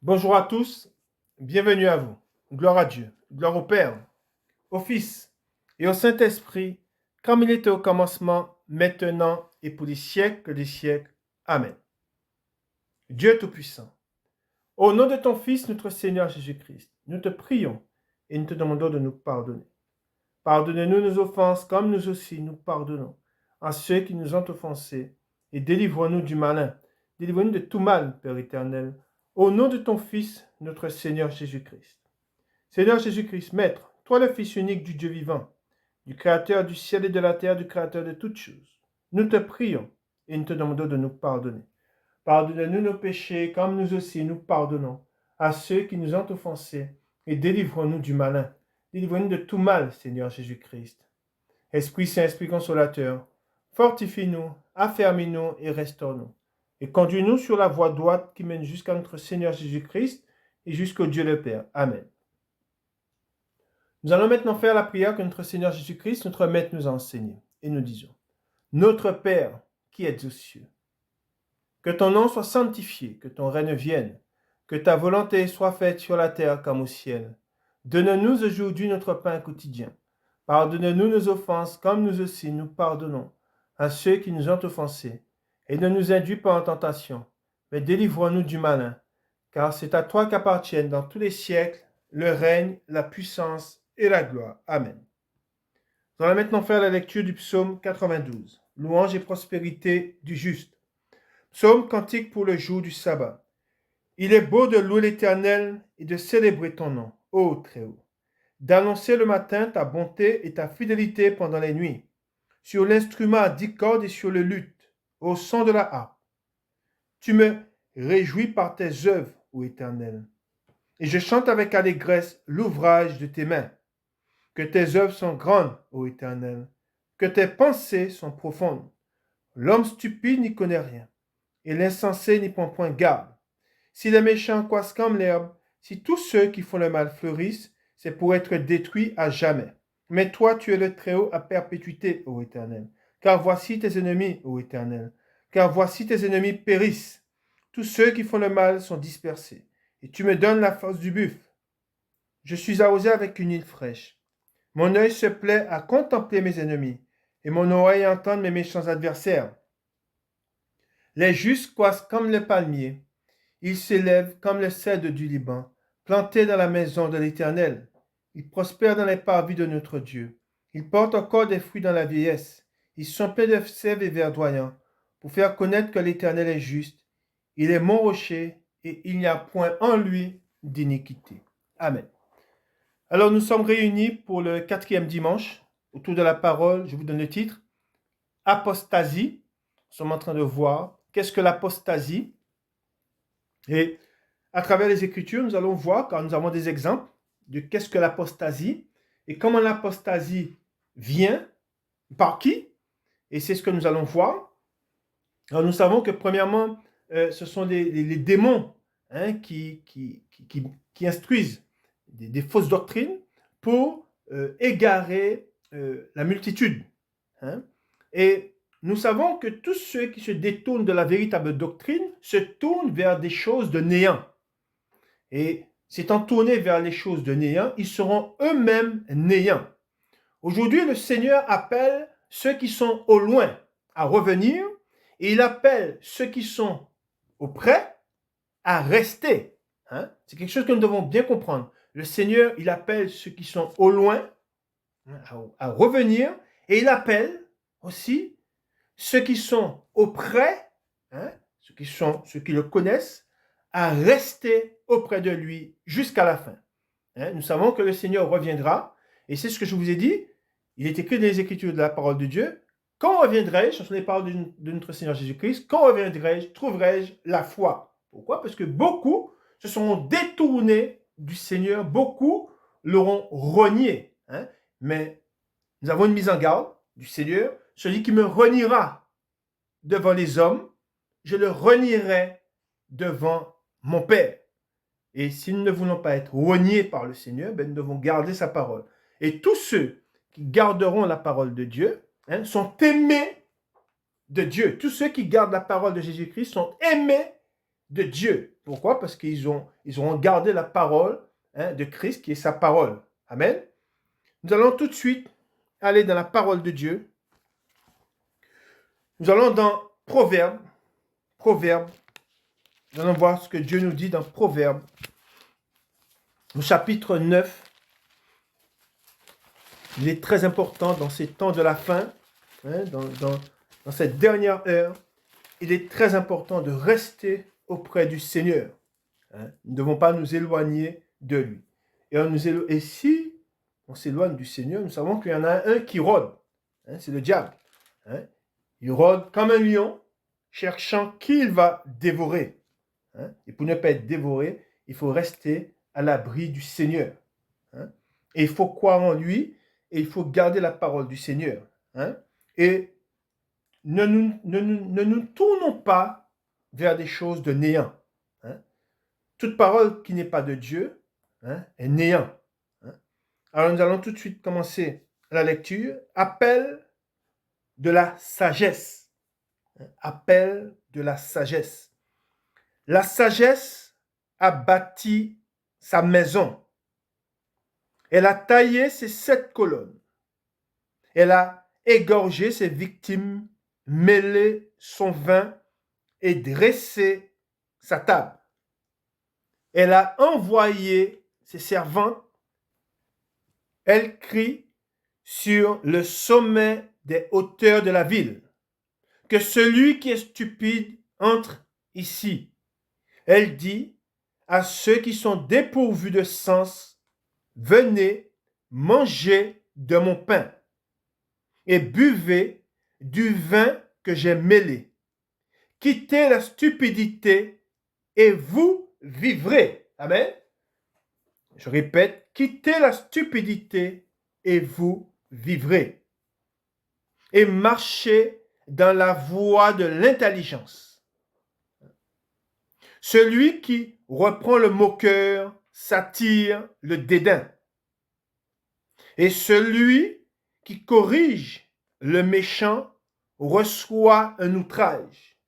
Bonjour à tous, bienvenue à vous. Gloire à Dieu, gloire au Père, au Fils et au Saint-Esprit, comme il était au commencement, maintenant et pour les siècles des siècles. Amen. Dieu Tout-Puissant, au nom de ton Fils, notre Seigneur Jésus-Christ, nous te prions et nous te demandons de nous pardonner. Pardonne-nous nos offenses comme nous aussi nous pardonnons à ceux qui nous ont offensés et délivre-nous du malin. Délivre-nous de tout mal, Père éternel, au nom de ton Fils, notre Seigneur Jésus-Christ. Seigneur Jésus-Christ, Maître, toi le Fils unique du Dieu vivant, du Créateur du ciel et de la terre, du Créateur de toutes choses, nous te prions et nous te demandons de nous pardonner. Pardonne-nous nos péchés comme nous aussi nous pardonnons à ceux qui nous ont offensés et délivre-nous du malin. Délivre-nous de tout mal, Seigneur Jésus-Christ. Esprit Saint, Esprit Consolateur, fortifie-nous, affermis-nous et restaure-nous. Et conduis-nous sur la voie droite qui mène jusqu'à notre Seigneur Jésus-Christ et jusqu'au Dieu le Père. Amen. Nous allons maintenant faire la prière que notre Seigneur Jésus-Christ, notre Maître, nous a enseignée. Et nous disons, Notre Père qui es aux cieux, que ton nom soit sanctifié, que ton règne vienne, que ta volonté soit faite sur la terre comme au ciel. Donne-nous aujourd'hui notre pain quotidien. Pardonne-nous nos offenses comme nous aussi nous pardonnons à ceux qui nous ont offensés. Et ne nous induis pas en tentation, mais délivre-nous du malin, car c'est à toi qu'appartiennent dans tous les siècles le règne, la puissance et la gloire. Amen. Nous allons maintenant faire la lecture du psaume 92, louange et prospérité du juste. Psaume cantique pour le jour du sabbat. Il est beau de louer l'Éternel et de célébrer ton nom, ô Très-Haut, d'annoncer le matin ta bonté et ta fidélité pendant les nuits, sur l'instrument à 10 cordes et sur le luth, au son de la harpe. Tu me réjouis par tes œuvres, ô Éternel, et je chante avec allégresse l'ouvrage de tes mains. Que tes œuvres sont grandes, ô Éternel, que tes pensées sont profondes. L'homme stupide n'y connaît rien, et l'insensé n'y prend point garde. Si les méchants croissent comme l'herbe, si tous ceux qui font le mal fleurissent, c'est pour être détruits à jamais. Mais toi, tu es le Très-Haut à perpétuité, ô Éternel. Car voici tes ennemis, ô Éternel. Car voici tes ennemis périssent. Tous ceux qui font le mal sont dispersés. Et tu me donnes la force du buffle. Je suis arrosé avec une huile fraîche. Mon œil se plaît à contempler mes ennemis, et mon oreille à entendre mes méchants adversaires. Les justes croissent comme le palmier. Ils s'élèvent comme le cèdre du Liban, plantés dans la maison de l'Éternel. Ils prospèrent dans les parvis de notre Dieu. Ils portent encore des fruits dans la vieillesse. Ils sont pleins de sève et verdoyants, pour faire connaître que l'Éternel est juste. Il est mon rocher, et il n'y a point en lui d'iniquité. Amen. Alors nous sommes réunis pour le 4e dimanche autour de la parole. Je vous donne le titre. Apostasie. Nous sommes en train de voir qu'est-ce que l'apostasie. Et à travers les Écritures, nous allons voir, car nous avons des exemples de qu'est-ce que l'apostasie et comment l'apostasie vient, par qui. Et c'est ce que nous allons voir. Alors nous savons que premièrement, ce sont les démons qui instruisent des fausses doctrines pour égarer la multitude. Et nous savons que tous ceux qui se détournent de la véritable doctrine se tournent vers des choses de néant. Et s'étant tournés vers les choses de néant, ils seront eux-mêmes néants. Aujourd'hui, le Seigneur appelle ceux qui sont au loin à revenir et il appelle ceux qui sont auprès à rester. C'est quelque chose que nous devons bien comprendre. Le Seigneur, il appelle ceux qui sont au loin à revenir et il appelle aussi ceux qui sont auprès, ceux qui le connaissent, à rester auprès de lui jusqu'à la fin. Nous savons que le Seigneur reviendra et c'est ce que je vous ai dit. Il est écrit dans les Écritures de la parole de Dieu. Quand reviendrai-je, ce sont les paroles de notre Seigneur Jésus-Christ, quand reviendrai-je, trouverai-je la foi? Pourquoi? Parce que beaucoup se sont détournés du Seigneur, beaucoup l'auront renié. Mais nous avons une mise en garde du Seigneur. Celui qui me reniera devant les hommes, je le renierai devant mon Père. Et si nous ne voulons pas être reniés par le Seigneur, nous devons garder sa parole. Et tous ceux qui garderont la parole de Dieu sont aimés de Dieu. Tous ceux qui gardent la parole de Jésus-Christ sont aimés de Dieu. Pourquoi? Parce ils auront gardé la parole de Christ qui est sa parole. Amen. Nous allons tout de suite aller dans la parole de Dieu. Nous allons dans Proverbes. Nous allons voir ce que Dieu nous dit dans Proverbes, au chapitre 9. Il est très important dans ces temps de la fin, dans cette dernière heure, il est très important de rester auprès du Seigneur. Nous ne devons pas nous éloigner de lui. Et si on s'éloigne du Seigneur, nous savons qu'il y en a un qui rôde. C'est le diable. Il rôde comme un lion, cherchant qui il va dévorer. Et pour ne pas être dévoré, il faut rester à l'abri du Seigneur. Et il faut croire en lui, et il faut garder la parole du Seigneur. Et ne nous tournons pas vers des choses de néant. Toute parole qui n'est pas de Dieu est néant. Alors nous allons tout de suite commencer la lecture. Appel de la sagesse. Appel de la sagesse. La sagesse a bâti sa maison. Elle a taillé ses 7 colonnes. Elle a égorgé ses victimes, mêlé son vin et dressé sa table. Elle a envoyé ses servantes. Elle crie sur le sommet des hauteurs de la ville que celui qui est stupide entre ici. Elle dit à ceux qui sont dépourvus de sens, venez manger de mon pain et buvez du vin que j'ai mêlé. Quittez la stupidité et vous vivrez. Amen. Je répète, quittez la stupidité et vous vivrez. Et marchez dans la voie de l'intelligence. Celui qui reprend le moqueur s'attire le dédain. Et celui qui corrige le méchant reçoit un outrage.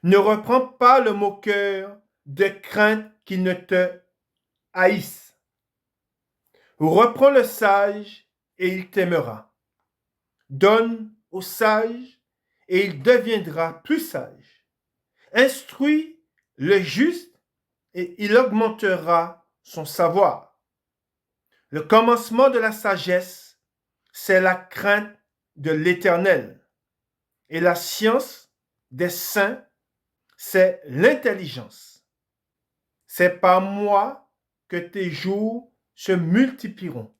Ne reprends pas le moqueur de crainte qu'il ne te haïsse. Reprends le sage et il t'aimera. Donne au sage et il deviendra plus sage. Instruis le juste et il augmentera son savoir. Le commencement de la sagesse, c'est la crainte de l'Éternel. Et la science des saints, c'est l'intelligence. C'est par moi que tes jours se multiplieront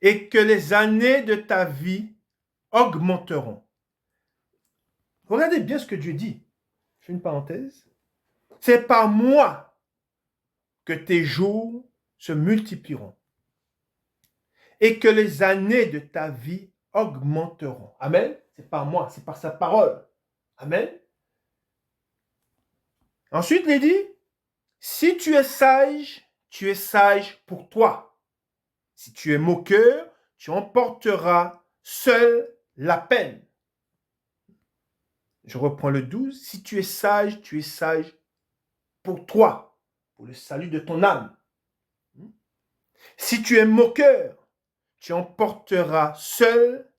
et que les années de ta vie augmenteront. Regardez bien ce que Dieu dit. Je fais une parenthèse. C'est par moi que tes jours se multiplieront et que les années de ta vie augmenteront. Amen. C'est par moi, c'est par sa parole. Amen. Ensuite, il dit, si tu es sage pour toi. Si tu es moqueur, tu emporteras seul la peine. Je reprends le 12. Si tu es sage pour toi, pour le salut de ton âme. Si tu es moqueur, tu emporteras seul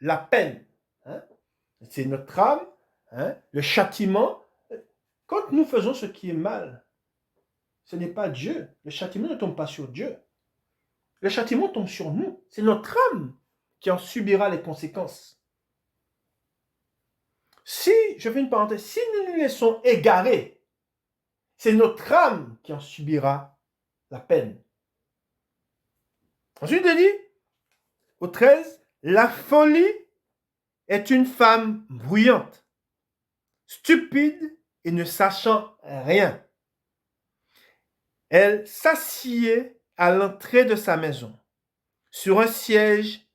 la peine. C'est notre âme, le châtiment. Quand nous faisons ce qui est mal, ce n'est pas Dieu. Le châtiment ne tombe pas sur Dieu. Le châtiment tombe sur nous. C'est notre âme qui en subira les conséquences. Si, je fais une parenthèse, si nous nous laissons égarer, c'est notre âme qui en subira la peine. Ensuite, il dit, au 13, la folie est une femme bruyante, stupide et ne sachant rien. Elle s'assied à l'entrée de sa maison, sur un siège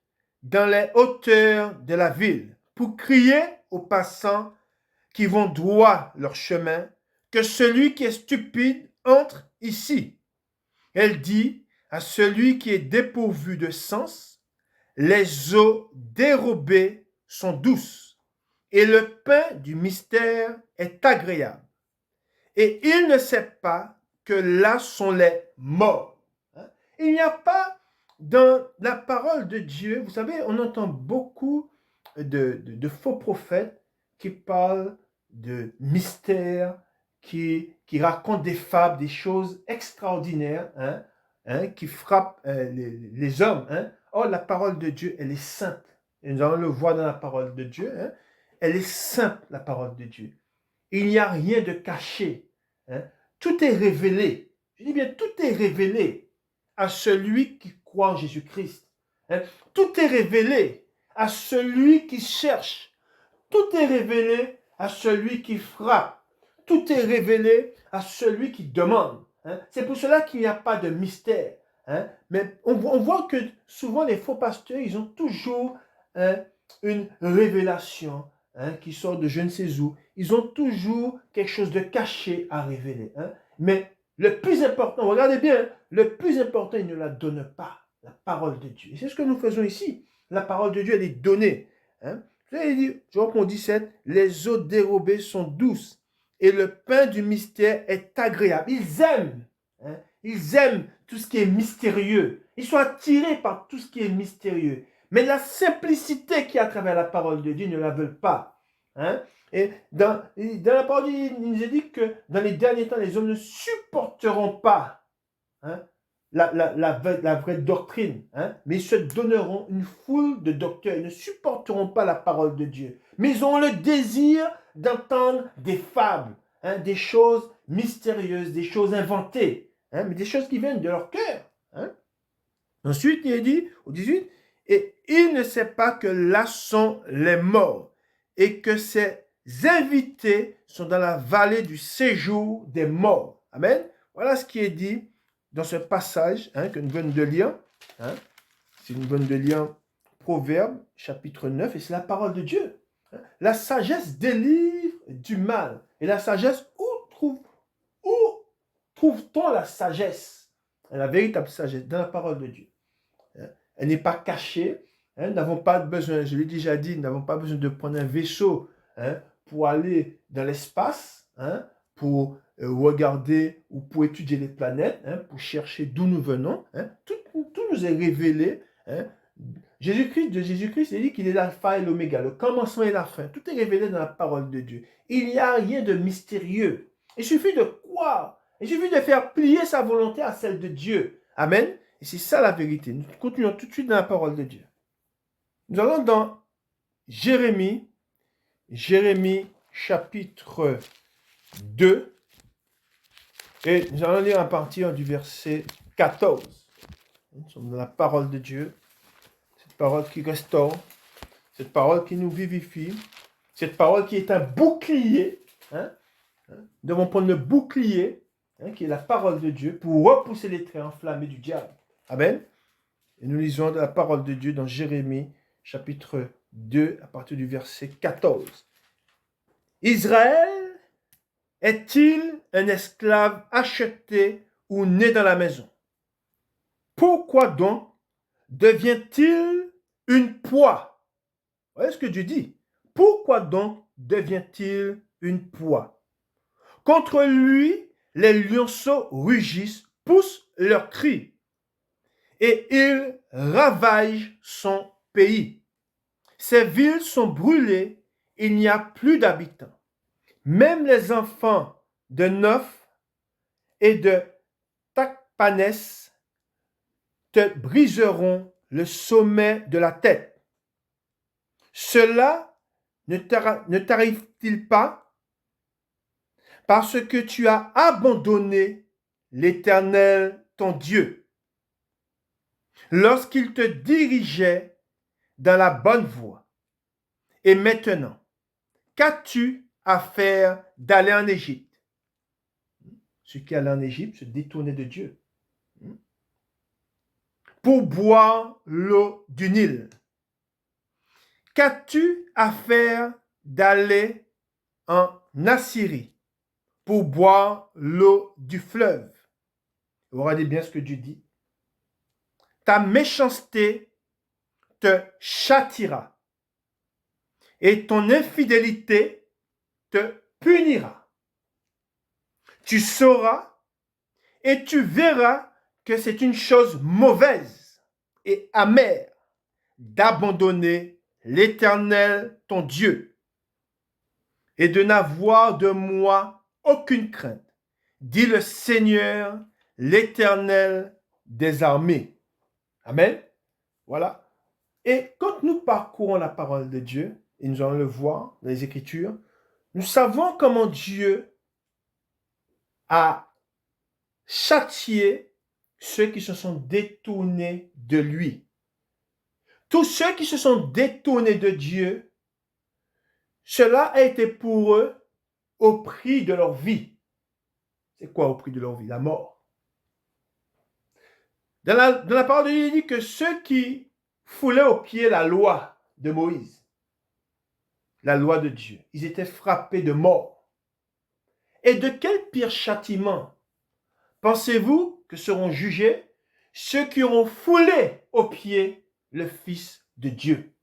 dans les hauteurs de la ville, pour crier aux passants qui vont droit leur chemin, que celui qui est stupide entre ici. Elle dit à celui qui est dépourvu de sens, les eaux dérobées sont douces, et le pain du mystère est agréable. et il ne sait pas que là sont les morts. Il n'y a pas dans la parole de Dieu, vous savez, on entend beaucoup de faux prophètes qui parlent de mystères, qui racontent des fables, des choses extraordinaires, qui frappent les hommes. Or, la parole de Dieu, elle est sainte. Et nous allons le voir dans la parole de Dieu. Elle est sainte, la parole de Dieu. Il n'y a rien de caché. Tout est révélé. Je dis bien, tout est révélé à celui qui croit en Jésus-Christ. Tout est révélé à celui qui cherche. Tout est révélé à celui qui frappe. Tout est révélé à celui qui demande. C'est pour cela qu'il n'y a pas de mystère. Mais on voit que souvent les faux pasteurs, ils ont toujours une révélation qui sort de je ne sais où. Ils ont toujours quelque chose de caché à révéler. Mais le plus important, regardez bien, le plus important, ils ne la donnent pas, la parole de Dieu. Et c'est ce que nous faisons ici. La parole de Dieu, elle est donnée. Il dit, Jean 17, les eaux dérobées sont douces et le pain du mystère est agréable. Ils aiment tout ce qui est mystérieux. Ils sont attirés par tout ce qui est mystérieux. Mais la simplicité qui est à travers la parole de Dieu, ils ne la veulent pas. Et dans la parole de Dieu, il nous est dit que dans les derniers temps, les hommes ne supporteront pas la vraie doctrine, mais ils se donneront une foule de docteurs. Ils ne supporteront pas la parole de Dieu. Mais ils ont le désir d'entendre des fables, des choses mystérieuses, des choses inventées, mais des choses qui viennent de leur cœur. Ensuite, il est dit, au 18, et il ne sait pas que là sont les morts et que ces invités sont dans la vallée du séjour des morts. Amen. Voilà ce qui est dit dans ce passage que nous venons de lire. C'est nous venons de lire Proverbe, chapitre 9, et c'est la parole de Dieu. La sagesse délivre du mal. Et la sagesse, où trouve-t-on la sagesse? La véritable sagesse, dans la parole de Dieu. Elle n'est pas cachée. Nous n'avons pas besoin, je l'ai déjà dit, nous n'avons pas besoin de prendre un vaisseau pour aller dans l'espace, pour regarder ou pour étudier les planètes, pour chercher d'où nous venons. Tout nous est révélé. Jésus-Christ, il dit qu'il est l'alpha et l'oméga, le commencement et la fin. Tout est révélé dans la parole de Dieu. Il n'y a rien de mystérieux. Il suffit de croire. Il suffit de faire plier sa volonté à celle de Dieu. Amen. Et c'est ça la vérité. Nous continuons tout de suite dans la parole de Dieu. Nous allons dans Jérémie chapitre 2. Et nous allons lire à partir du verset 14. Nous sommes dans la parole de Dieu. Cette parole qui restaure. Cette parole qui nous vivifie. Cette parole qui est un bouclier. Nous devons prendre le bouclier, qui est la parole de Dieu, pour repousser les traits enflammés du diable. Amen. Et nous lisons la parole de Dieu dans Jérémie, chapitre 2, à partir du verset 14. Israël est-il un esclave acheté ou né dans la maison? Pourquoi donc devient-il une proie? Vous voyez ce que Dieu dit? Pourquoi donc devient-il une proie? Contre lui, les lionceaux rugissent, poussent leurs cris, et ils ravagent son pays. Ses villes sont brûlées, il n'y a plus d'habitants. Même les enfants de Noph et de Takpanès te briseront le sommet de la tête. Cela ne t'arrive-t-il pas parce que tu as abandonné l'Éternel, ton Dieu, lorsqu'il te dirigeait dans la bonne voie? Et maintenant, qu'as-tu à faire d'aller en Égypte? Ceux qui allaient en Égypte se détournaient de Dieu. Pour boire l'eau du Nil. Qu'as-tu à faire d'aller en Assyrie pour boire l'eau du fleuve? Vous regardez bien ce que Dieu dit. Ta méchanceté te châtira et ton infidélité te punira. tu sauras et tu verras que c'est une chose mauvaise et amère d'abandonner l'Éternel, ton Dieu, et de n'avoir de moi aucune crainte, dit le Seigneur, l'Éternel des armées. Amen. Voilà. Et quand nous parcourons la parole de Dieu, et nous allons le voir dans les Écritures, nous savons comment Dieu a châtié ceux qui se sont détournés de lui. Tous ceux qui se sont détournés de Dieu, cela a été pour eux au prix de leur vie. C'est quoi au prix de leur vie? La mort. Dans la parole de Dieu, il dit que ceux qui foulaient aux pieds la loi de Moïse, la loi de Dieu, ils étaient frappés de mort. Et de quel pire châtiment pensez-vous que seront jugés ceux qui auront foulé aux pieds le Fils de Dieu?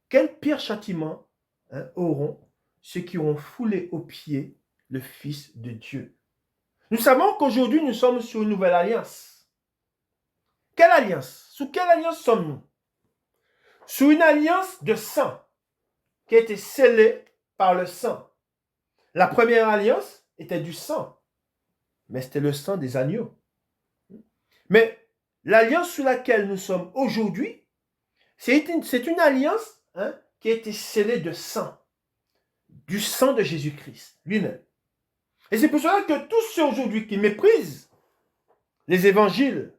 Quel pire châtiment auront ceux qui auront foulé aux pieds le Fils de Dieu? Nous savons qu'aujourd'hui, nous sommes sur une nouvelle alliance. Quelle alliance? Sous quelle alliance sommes-nous? Sous une alliance de sang qui a été scellée par le sang. La première alliance était du sang, mais c'était le sang des agneaux. Mais l'alliance sous laquelle nous sommes aujourd'hui, c'est une alliance qui a été scellée de sang, du sang de Jésus-Christ lui-même. Et c'est pour cela que tous ceux aujourd'hui qui méprisent les évangiles,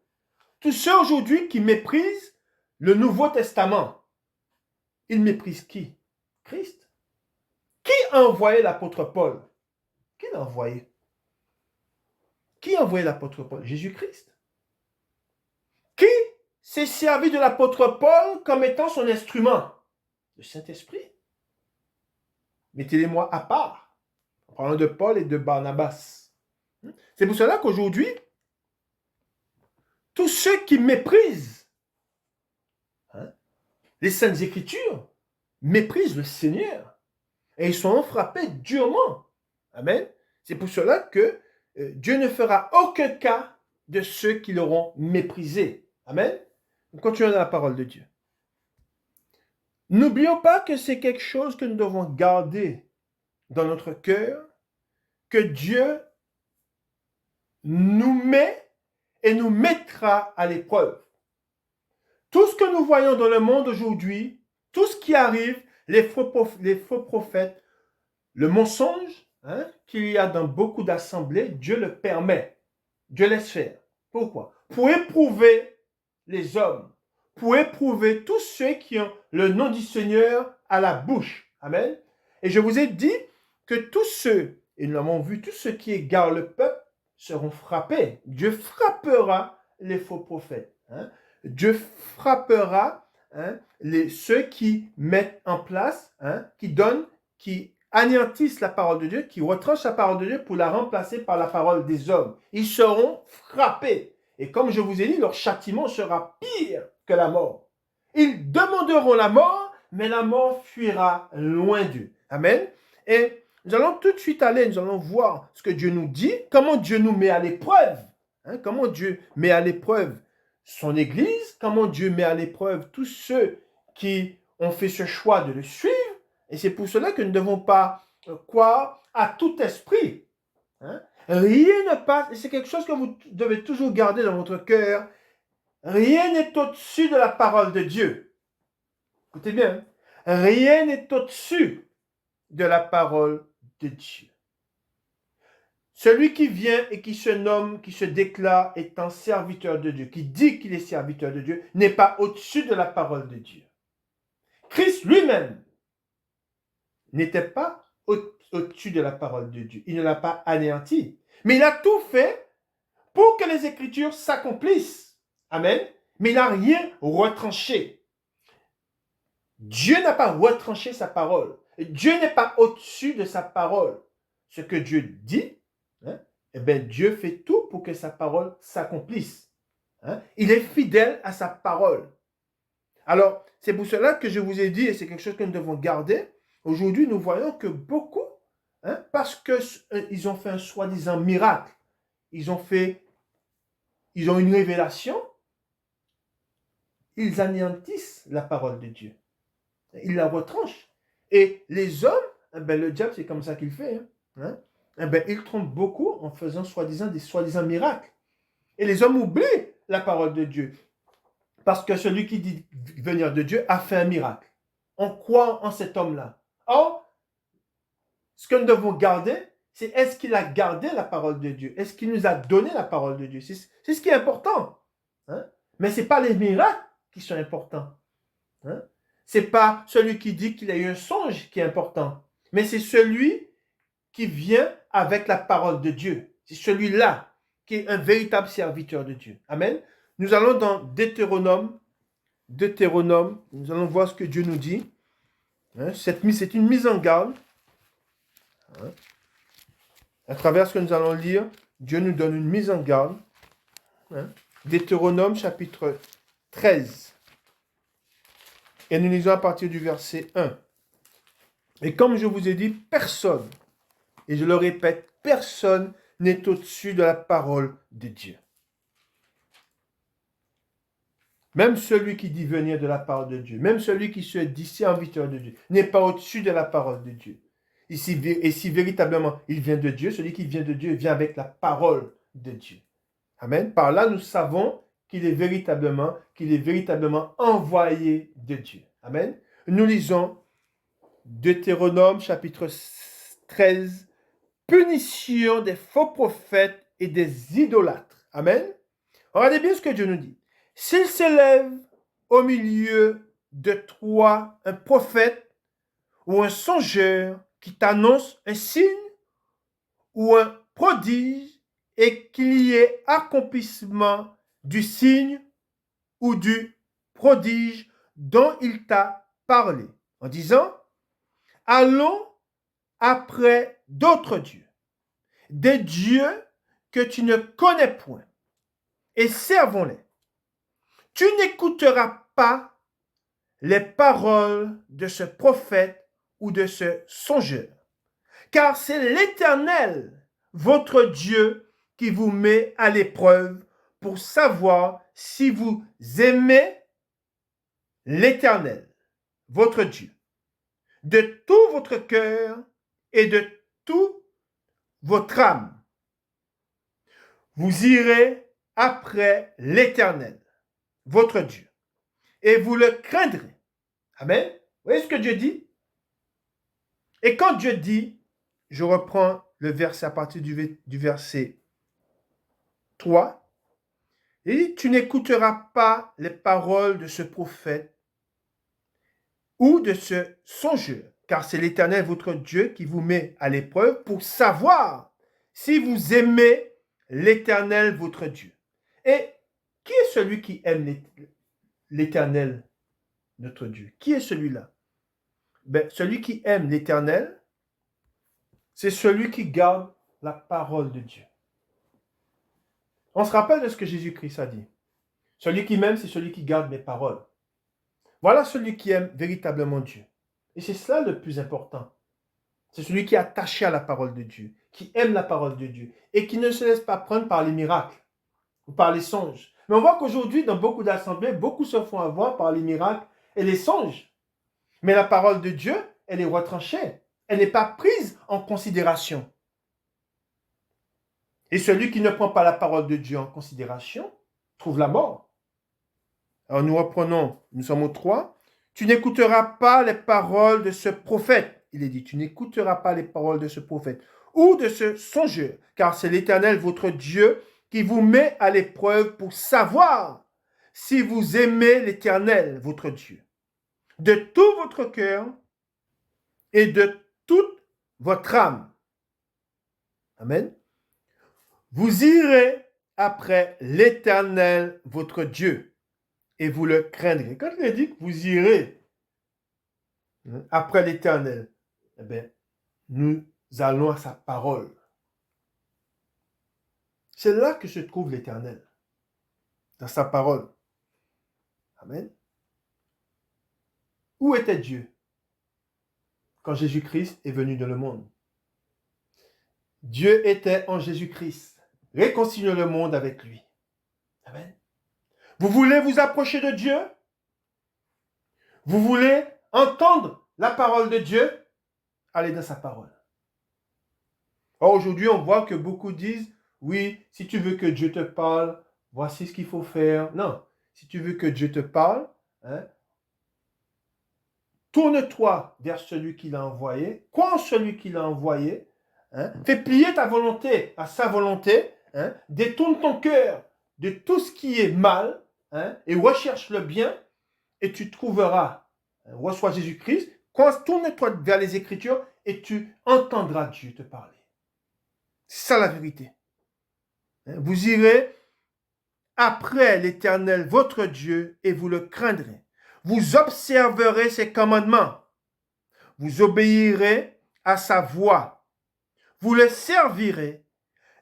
tous ceux aujourd'hui qui méprisent le Nouveau Testament, ils méprisent qui? Christ. Qui a envoyé l'apôtre Paul? Qui l'a envoyé? Qui a envoyé l'apôtre Paul? Jésus-Christ. Qui s'est servi de l'apôtre Paul comme étant son instrument? Le Saint-Esprit. Mettez-les-moi à part. En parlant de Paul et de Barnabas. C'est pour cela qu'aujourd'hui, tous ceux qui méprisent les Saintes Écritures méprisent le Seigneur. Et ils seront frappés durement. Amen. C'est pour cela que Dieu ne fera aucun cas de ceux qui l'auront méprisé. Amen. Nous continuons dans la parole de Dieu. N'oublions pas que c'est quelque chose que nous devons garder dans notre cœur, que Dieu nous met et nous mettra à l'épreuve. Tout ce que nous voyons dans le monde aujourd'hui, tout ce qui arrive, les faux prophètes, le mensonge qu'il y a dans beaucoup d'assemblées, Dieu le permet. Dieu laisse faire. Pourquoi? Pour éprouver les hommes, pour éprouver tous ceux qui ont le nom du Seigneur à la bouche. Amen. Et je vous ai dit que tous ceux, et nous l'avons vu, tous ceux qui égarent le peuple seront frappés. Dieu frappera les faux prophètes. Dieu frappera ceux qui mettent en place, qui donnent, qui anéantissent la parole de Dieu, qui retranchent la parole de Dieu pour la remplacer par la parole des hommes. Ils seront frappés. Et comme je vous ai dit, leur châtiment sera pire que la mort. Ils demanderont la mort, mais la mort fuira loin d'eux. Amen. Et nous allons tout de suite aller, nous allons voir ce que Dieu nous dit, comment Dieu nous met à l'épreuve. Comment Dieu met à l'épreuve son Église, comment Dieu met à l'épreuve tous ceux qui ont fait ce choix de le suivre. Et c'est pour cela que nous ne devons pas croire à tout esprit. Rien ne passe, et c'est quelque chose que vous devez toujours garder dans votre cœur, rien n'est au-dessus de la parole de Dieu. Écoutez bien, rien n'est au-dessus de la parole de Dieu. Celui qui vient et qui se nomme, qui se déclare étant serviteur de Dieu, qui dit qu'il est serviteur de Dieu, n'est pas au-dessus de la parole de Dieu. Christ lui-même n'était pas au-dessus de la parole de Dieu. Il ne l'a pas anéanti. Mais il a tout fait pour que les Écritures s'accomplissent. Amen. Mais il n'a rien retranché. Dieu n'a pas retranché sa parole. Dieu n'est pas au-dessus de sa parole. Ce que Dieu dit, eh bien, Dieu fait tout pour que sa parole s'accomplisse. Il est fidèle à sa parole. Alors, c'est pour cela que je vous ai dit, et c'est quelque chose que nous devons garder. Aujourd'hui, nous voyons que beaucoup hein, parce qu'ils ont fait un soi-disant miracle. Ils ont une révélation. Ils anéantissent la parole de Dieu. Ils la retranchent. Et les hommes, le diable, c'est comme ça qu'il fait. Hein, il trompe beaucoup en faisant des soi-disant miracles. Et les hommes oublient la parole de Dieu. Parce que celui qui dit venir de Dieu a fait un miracle. On croit en cet homme-là. Or, ce que nous devons garder, c'est est-ce qu'il a gardé la parole de Dieu? Est-ce qu'il nous a donné la parole de Dieu? C'est ce qui est important. Hein? Mais ce n'est pas les miracles qui sont importants. Hein? Ce n'est pas celui qui dit qu'il a eu un songe qui est important. Mais c'est celui qui vient avec la parole de Dieu. C'est celui-là qui est un véritable serviteur de Dieu. Amen. Nous allons dans Deutéronome, nous allons voir ce que Dieu nous dit. Hein? C'est une mise en garde. Hein? À travers ce que nous allons lire, Dieu nous donne une mise en garde. Hein? Deutéronome chapitre 13. Et nous lisons à partir du verset 1. Et comme je vous ai dit, personne, et je le répète, personne n'est au-dessus de la parole de Dieu. Même celui qui dit venir de la parole de Dieu, même celui qui se dit serviteur de Dieu, n'est pas au-dessus de la parole de Dieu. Et si véritablement il vient de Dieu, celui qui vient de Dieu vient avec la parole de Dieu. Amen. Par là, nous savons qu'il est véritablement envoyé de Dieu. Amen. Nous lisons Deutéronome chapitre 13, punition des faux prophètes et des idolâtres. Amen. Regardez bien ce que Dieu nous dit. S'il s'élève au milieu de toi un prophète ou un songeur qui t'annonce un signe ou un prodige et qu'il y ait accomplissement du signe ou du prodige dont il t'a parlé, en disant, allons après d'autres dieux, des dieux que tu ne connais point, et servons-les. Tu n'écouteras pas les paroles de ce prophète ou de ce songeur, car c'est l'Éternel, votre Dieu, qui vous met à l'épreuve pour savoir si vous aimez l'Éternel, votre Dieu, de tout votre cœur et de toute votre âme. Vous irez après l'Éternel, votre Dieu, et vous le craindrez. Amen. Vous voyez ce que Dieu dit? Et quand Dieu dit, je reprends le verset à partir du verset 3, il dit, tu n'écouteras pas les paroles de ce prophète ou de ce songeur, car c'est l'Éternel votre Dieu qui vous met à l'épreuve pour savoir si vous aimez l'Éternel votre Dieu. Et qui est celui qui aime l'Éternel notre Dieu? Qui est celui-là? Celui qui aime l'Éternel, c'est celui qui garde la parole de Dieu. On se rappelle de ce que Jésus-Christ a dit. Celui qui m'aime, c'est celui qui garde mes paroles. Voilà celui qui aime véritablement Dieu. Et c'est cela le plus important. C'est celui qui est attaché à la parole de Dieu, qui aime la parole de Dieu et qui ne se laisse pas prendre par les miracles ou par les songes. Mais on voit qu'aujourd'hui, dans beaucoup d'assemblées, beaucoup se font avoir par les miracles et les songes. Mais la parole de Dieu, elle est retranchée. Elle n'est pas prise en considération. Et celui qui ne prend pas la parole de Dieu en considération trouve la mort. Alors nous reprenons, nous sommes au 3. Tu n'écouteras pas les paroles de ce prophète. Il est dit, tu n'écouteras pas les paroles de ce prophète ou de ce songeur, car c'est l'Éternel, votre Dieu, qui vous met à l'épreuve pour savoir si vous aimez l'Éternel, votre Dieu, de tout votre cœur et de toute votre âme. Amen. Vous irez après l'Éternel, votre Dieu, et vous le craindrez. Quand il dit que vous irez après l'Éternel, nous allons à sa parole. C'est là que se trouve l'Éternel, dans sa parole. Amen. Où était Dieu quand Jésus-Christ est venu dans le monde? Dieu était en Jésus-Christ. Réconcilie le monde avec lui. Amen. Vous voulez vous approcher de Dieu? Vous voulez entendre la parole de Dieu? Allez dans sa parole. Or, aujourd'hui, on voit que beaucoup disent, oui, si tu veux que Dieu te parle, voici ce qu'il faut faire. Non, si tu veux que Dieu te parle, tourne-toi vers celui qui l'a envoyé, crois en celui qui l'a envoyé, fais plier ta volonté à sa volonté, détourne ton cœur de tout ce qui est mal, et recherche le bien, et tu trouveras, reçois Jésus-Christ, tourne-toi vers les Écritures, et tu entendras Dieu te parler. C'est ça la vérité. Vous irez après l'Éternel, votre Dieu, et vous le craindrez. Vous observerez ses commandements. Vous obéirez à sa voix. Vous le servirez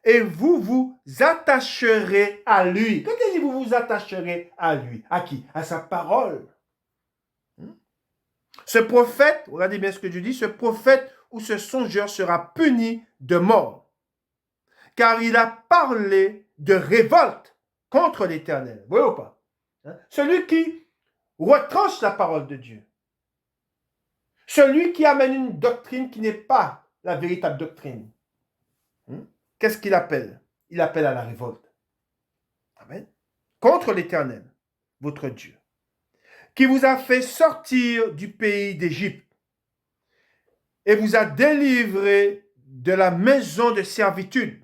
et vous vous attacherez à lui. Quand il dit vous vous attacherez à lui, à qui? À sa parole. Ce prophète, regardez bien ce que je dis, ce prophète ou ce songeur sera puni de mort, car il a parlé de révolte contre l'Éternel. Vous voyez ou pas? Celui qui retranche la parole de Dieu. Celui qui amène une doctrine qui n'est pas la véritable doctrine. Qu'est-ce qu'il appelle? Il appelle à la révolte. Amen. Contre l'Éternel, votre Dieu, qui vous a fait sortir du pays d'Égypte et vous a délivré de la maison de servitude.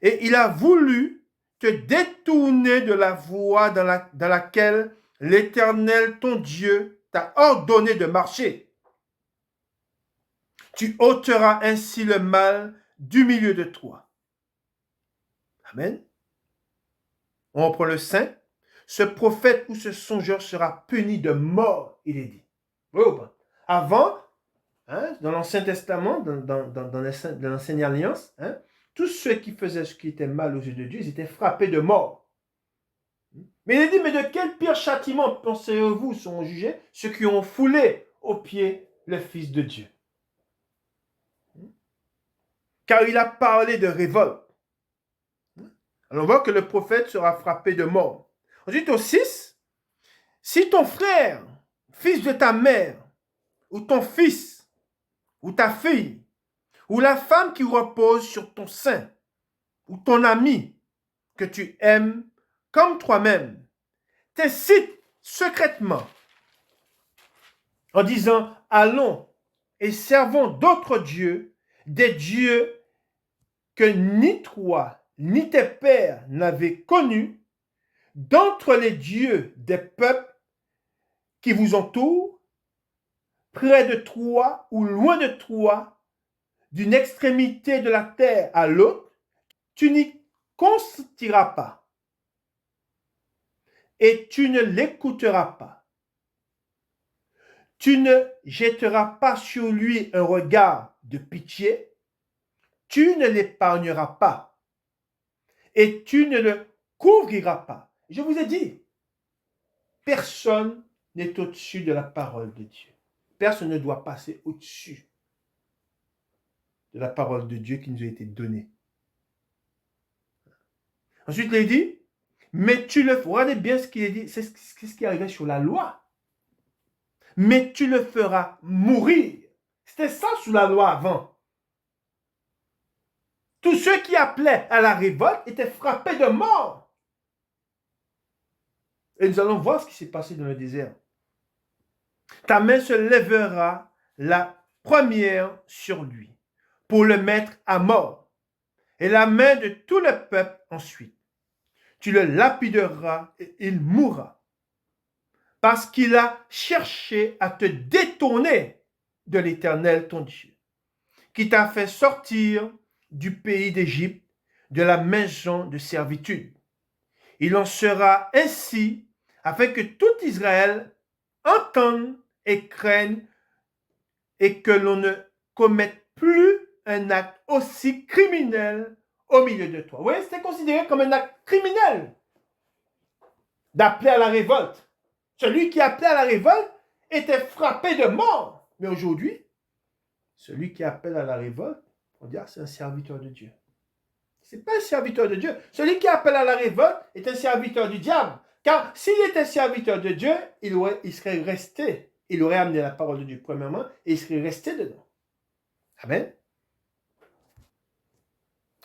Et il a voulu te détourner de la voie dans laquelle l'Éternel, ton Dieu, t'a ordonné de marcher. Tu ôteras ainsi le mal du milieu de toi. Amen. On reprend le 5. Ce prophète ou ce songeur sera puni de mort, il est dit. Oui ou pas? Avant, dans l'Ancien Testament, dans l'Ancienne Alliance, tous ceux qui faisaient ce qui était mal aux yeux de Dieu, ils étaient frappés de mort. Mais il est dit, mais de quel pire châtiment pensez-vous sont jugés ceux qui ont foulé aux pieds le Fils de Dieu? Car il a parlé de révolte. Alors on voit que le prophète sera frappé de mort. Ensuite au 6, si ton frère, fils de ta mère, ou ton fils, ou ta fille, ou la femme qui repose sur ton sein, ou ton ami que tu aimes comme toi-même, t'incite secrètement en disant, allons et servons d'autres dieux, des dieux que ni toi ni tes pères n'avaient connus, d'entre les dieux des peuples qui vous entourent, près de toi ou loin de toi, d'une extrémité de la terre à l'autre, tu n'y consentiras pas et tu ne l'écouteras pas. Tu ne jetteras pas sur lui un regard de pitié, tu ne l'épargneras pas et tu ne le couvriras pas. Je vous ai dit, personne n'est au-dessus de la parole de Dieu. Personne ne doit passer au-dessus de la parole de Dieu qui nous a été donnée. Ensuite, il dit, mais tu le feras, regardez bien ce qu'il est dit, c'est ce qui arrivait sur la loi. Mais tu le feras mourir. C'était ça sous la loi avant. Tous ceux qui appelaient à la révolte étaient frappés de mort. Et nous allons voir ce qui s'est passé dans le désert. Ta main se lèvera la première sur lui pour le mettre à mort, et la main de tout le peuple ensuite. Tu le lapideras et il mourra, parce qu'il a cherché à te détourner de l'Éternel ton Dieu, qui t'a fait sortir du pays d'Égypte, de la maison de servitude. Il en sera ainsi afin que tout Israël entende et craigne et que l'on ne commette plus un acte aussi criminel au milieu de toi. Vous voyez, c'était considéré comme un acte criminel d'appeler à la révolte. Celui qui appelait à la révolte était frappé de mort. Mais aujourd'hui, celui qui appelle à la révolte, On dit, ah, c'est un serviteur de Dieu. Ce n'est pas un serviteur de Dieu. Celui qui appelle à la révolte est un serviteur du diable. Car s'il était serviteur de Dieu, il serait resté. Il aurait amené la parole de Dieu premièrement et il serait resté dedans. Amen.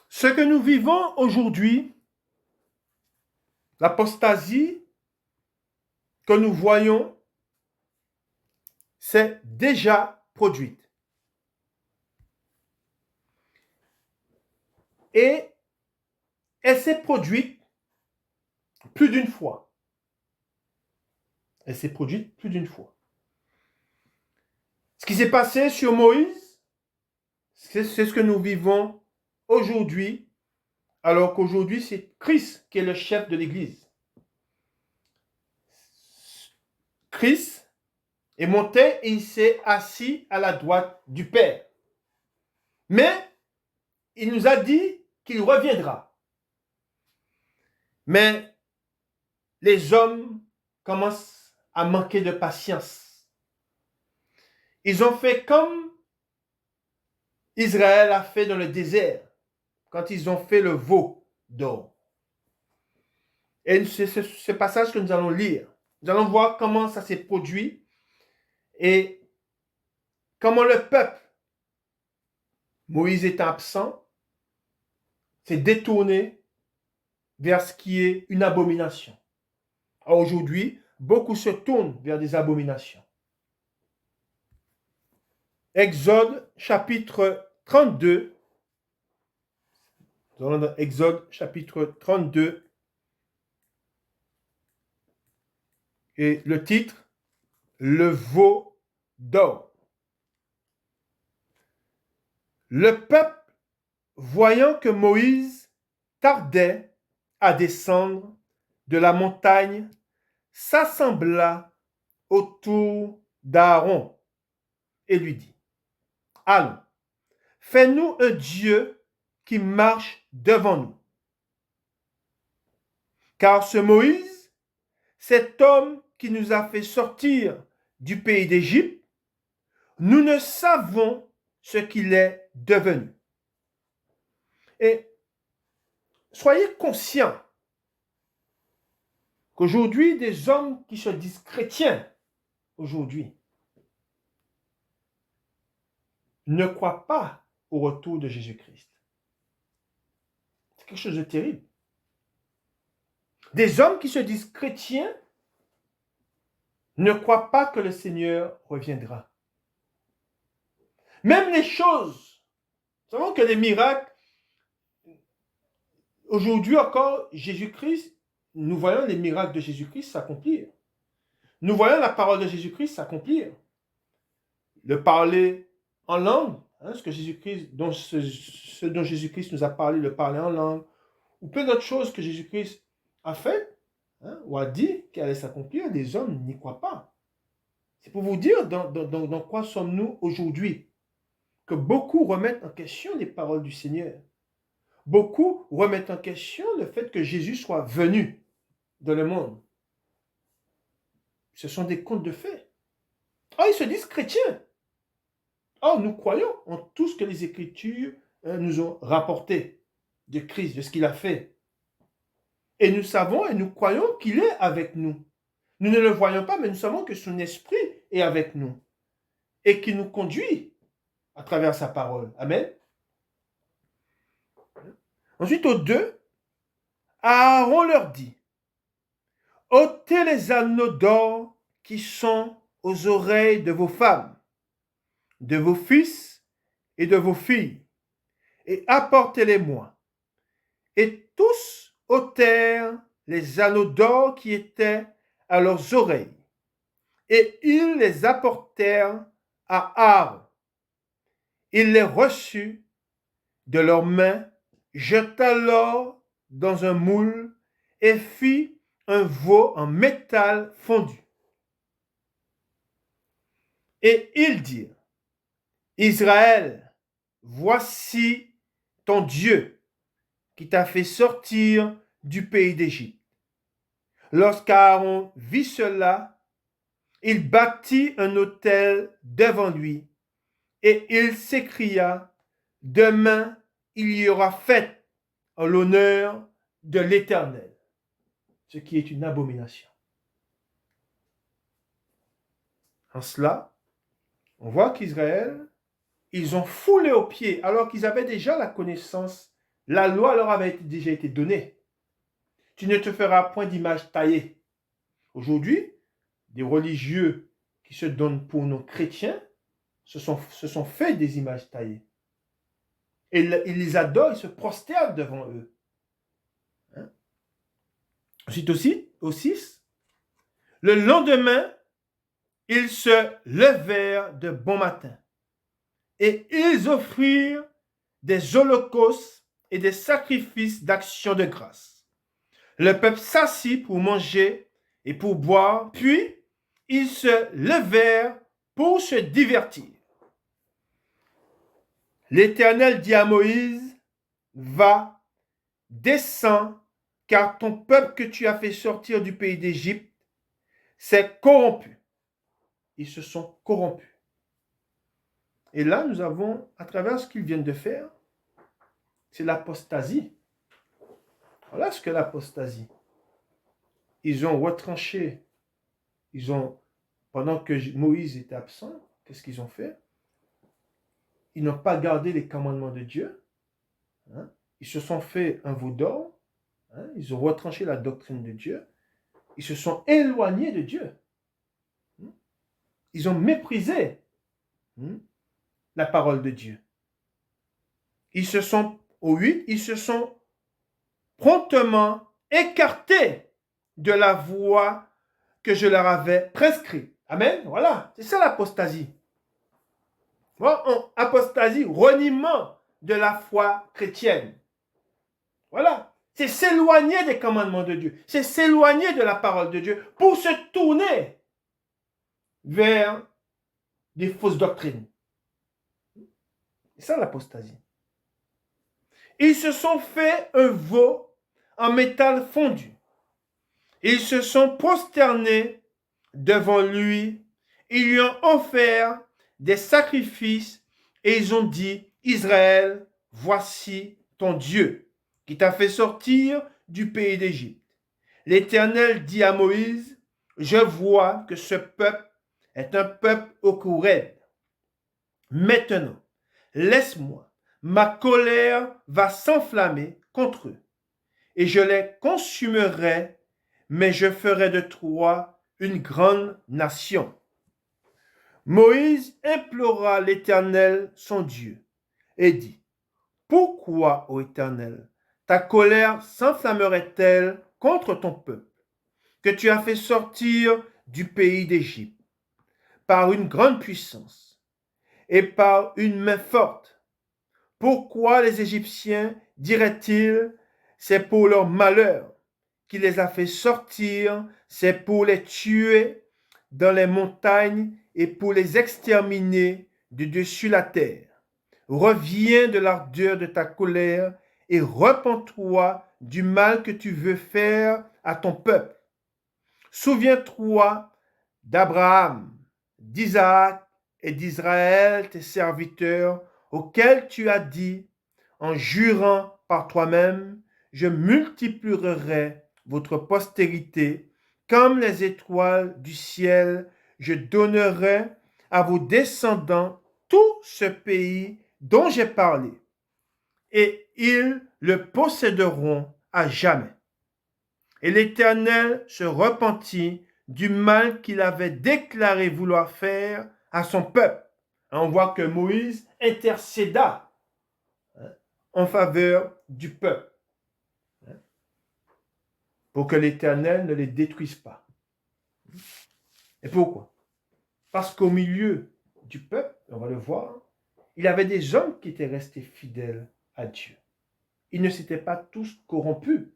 Ce que nous vivons aujourd'hui, l'apostasie que nous voyons, c'est déjà produite. Et elle s'est produite plus d'une fois. Elle s'est produite plus d'une fois. Ce qui s'est passé sur Moïse, c'est ce que nous vivons aujourd'hui, alors qu'aujourd'hui, c'est Christ qui est le chef de l'Église. Christ est monté et il s'est assis à la droite du Père. Mais il nous a dit qu'il reviendra. Mais les hommes commencent à manquer de patience. Ils ont fait comme Israël a fait dans le désert, quand ils ont fait le veau d'or. Et c'est ce passage que nous allons lire. Nous allons voir comment ça s'est produit et comment le peuple, Moïse étant absent, s'est détourné vers ce qui est une abomination. Aujourd'hui, beaucoup se tournent vers des abominations. Exode chapitre 32. Nous allons dans Exode chapitre 32. Et le titre, le veau d'or. Le peuple, voyant que Moïse tardait à descendre de la montagne, s'assembla autour d'Aaron et lui dit, allons, fais-nous un Dieu qui marche devant nous. Car ce Moïse, cet homme qui nous a fait sortir du pays d'Égypte, nous ne savons ce qu'il est devenu. Et soyez conscients qu'aujourd'hui, des hommes qui se disent chrétiens, aujourd'hui, ne croient pas au retour de Jésus-Christ. C'est quelque chose de terrible. Des hommes qui se disent chrétiens ne croient pas que le Seigneur reviendra. Même les choses, nous savons que les miracles, aujourd'hui encore, Jésus-Christ, nous voyons les miracles de Jésus-Christ s'accomplir. Nous voyons la parole de Jésus-Christ s'accomplir. Le parler en langue, ce que Jésus-Christ, ce dont Jésus-Christ nous a parlé, le parler en langue, ou plein d'autres choses que Jésus-Christ a fait, ou a dit qu'elle allait s'accomplir, les hommes n'y croient pas. C'est pour vous dire dans quoi sommes-nous aujourd'hui. Que beaucoup remettent en question les paroles du Seigneur. Beaucoup remettent en question le fait que Jésus soit venu dans le monde. Ce sont des contes de fées. Ils se disent chrétiens. Nous croyons en tout ce que les Écritures nous ont rapporté de Christ, de ce qu'il a fait. Et nous savons et nous croyons qu'il est avec nous. Nous ne le voyons pas, mais nous savons que son esprit est avec nous et qu'il nous conduit à travers sa parole. Amen. Ensuite, au 2, Aaron leur dit, ôtez les anneaux d'or qui sont aux oreilles de vos femmes, de vos fils et de vos filles, et apportez-les-moi. Et tous ôtèrent les anneaux d'or qui étaient à leurs oreilles, et ils les apportèrent à Aaron. Il les reçut de leurs mains, jeta l'or dans un moule et fit un veau en métal fondu. Et ils dirent, Israël, voici ton Dieu qui t'a fait sortir du pays d'Égypte. Lorsqu'Aaron vit cela, il bâtit un autel devant lui et il s'écria, demain, il y aura fête en l'honneur de l'Éternel, ce qui est une abomination. En cela, on voit qu'Israël, ils ont foulé aux pieds, alors qu'ils avaient déjà la connaissance. La loi leur avait déjà été donnée. Tu ne te feras point d'image taillée. Aujourd'hui, des religieux qui se donnent pour nos chrétiens se sont fait des images taillées. Et ils les adorent, ils se prosternent devant eux. Hein? Ensuite au 6, le lendemain, ils se levèrent de bon matin et ils offrirent des holocaustes et des sacrifices d'action de grâce. Le peuple s'assit pour manger et pour boire, puis ils se levèrent pour se divertir. L'Éternel dit à Moïse, va, descends, car ton peuple que tu as fait sortir du pays d'Égypte s'est corrompu. Ils se sont corrompus. Et là, nous avons, à travers ce qu'ils viennent de faire, c'est l'apostasie. Voilà ce que l'apostasie. Ils ont retranché. Pendant que Moïse était absent, qu'est-ce qu'ils ont fait? Ils n'ont pas gardé les commandements de Dieu. Hein? Ils se sont fait un veau d'or. Hein? Ils ont retranché la doctrine de Dieu. Ils se sont éloignés de Dieu. Ils ont méprisé la parole de Dieu. Au 8, ils se sont promptement écartés de la voie que je leur avais prescrite. Amen. Voilà, c'est ça l'apostasie. Apostasie, reniement de la foi chrétienne. Voilà, c'est s'éloigner des commandements de Dieu, c'est s'éloigner de la parole de Dieu pour se tourner vers des fausses doctrines. C'est ça l'apostasie. Ils se sont fait un veau en métal fondu. Ils se sont prosternés devant lui. Ils lui ont offert des sacrifices et ils ont dit, Israël, voici ton Dieu qui t'a fait sortir du pays d'Égypte. L'Éternel dit à Moïse, je vois que ce peuple est un peuple au cou raide. Maintenant, laisse-moi, ma colère va s'enflammer contre eux et je les consumerai, mais je ferai de toi une grande nation. Moïse implora l'Éternel, son Dieu, et dit, pourquoi, ô Éternel, ta colère s'enflammerait-elle contre ton peuple, que tu as fait sortir du pays d'Égypte, par une grande puissance et par une main forte? Pourquoi les Égyptiens diraient-ils, c'est pour leur malheur qu'il les a fait sortir, c'est pour les tuer dans les montagnes et pour les exterminer de dessus la terre. Reviens de l'ardeur de ta colère et repens-toi du mal que tu veux faire à ton peuple. Souviens-toi d'Abraham, d'Isaac et d'Israël, tes serviteurs, auxquels tu as dit, en jurant par toi-même, je multiplierai votre postérité comme les étoiles du ciel, je donnerai à vos descendants tout ce pays dont j'ai parlé, et ils le posséderont à jamais. Et l'Éternel se repentit du mal qu'il avait déclaré vouloir faire à son peuple. On voit que Moïse intercéda en faveur du peuple pour que l'Éternel ne les détruise pas. Et pourquoi? Parce qu'au milieu du peuple, on va le voir, il y avait des hommes qui étaient restés fidèles à Dieu. Ils ne s'étaient pas tous corrompus.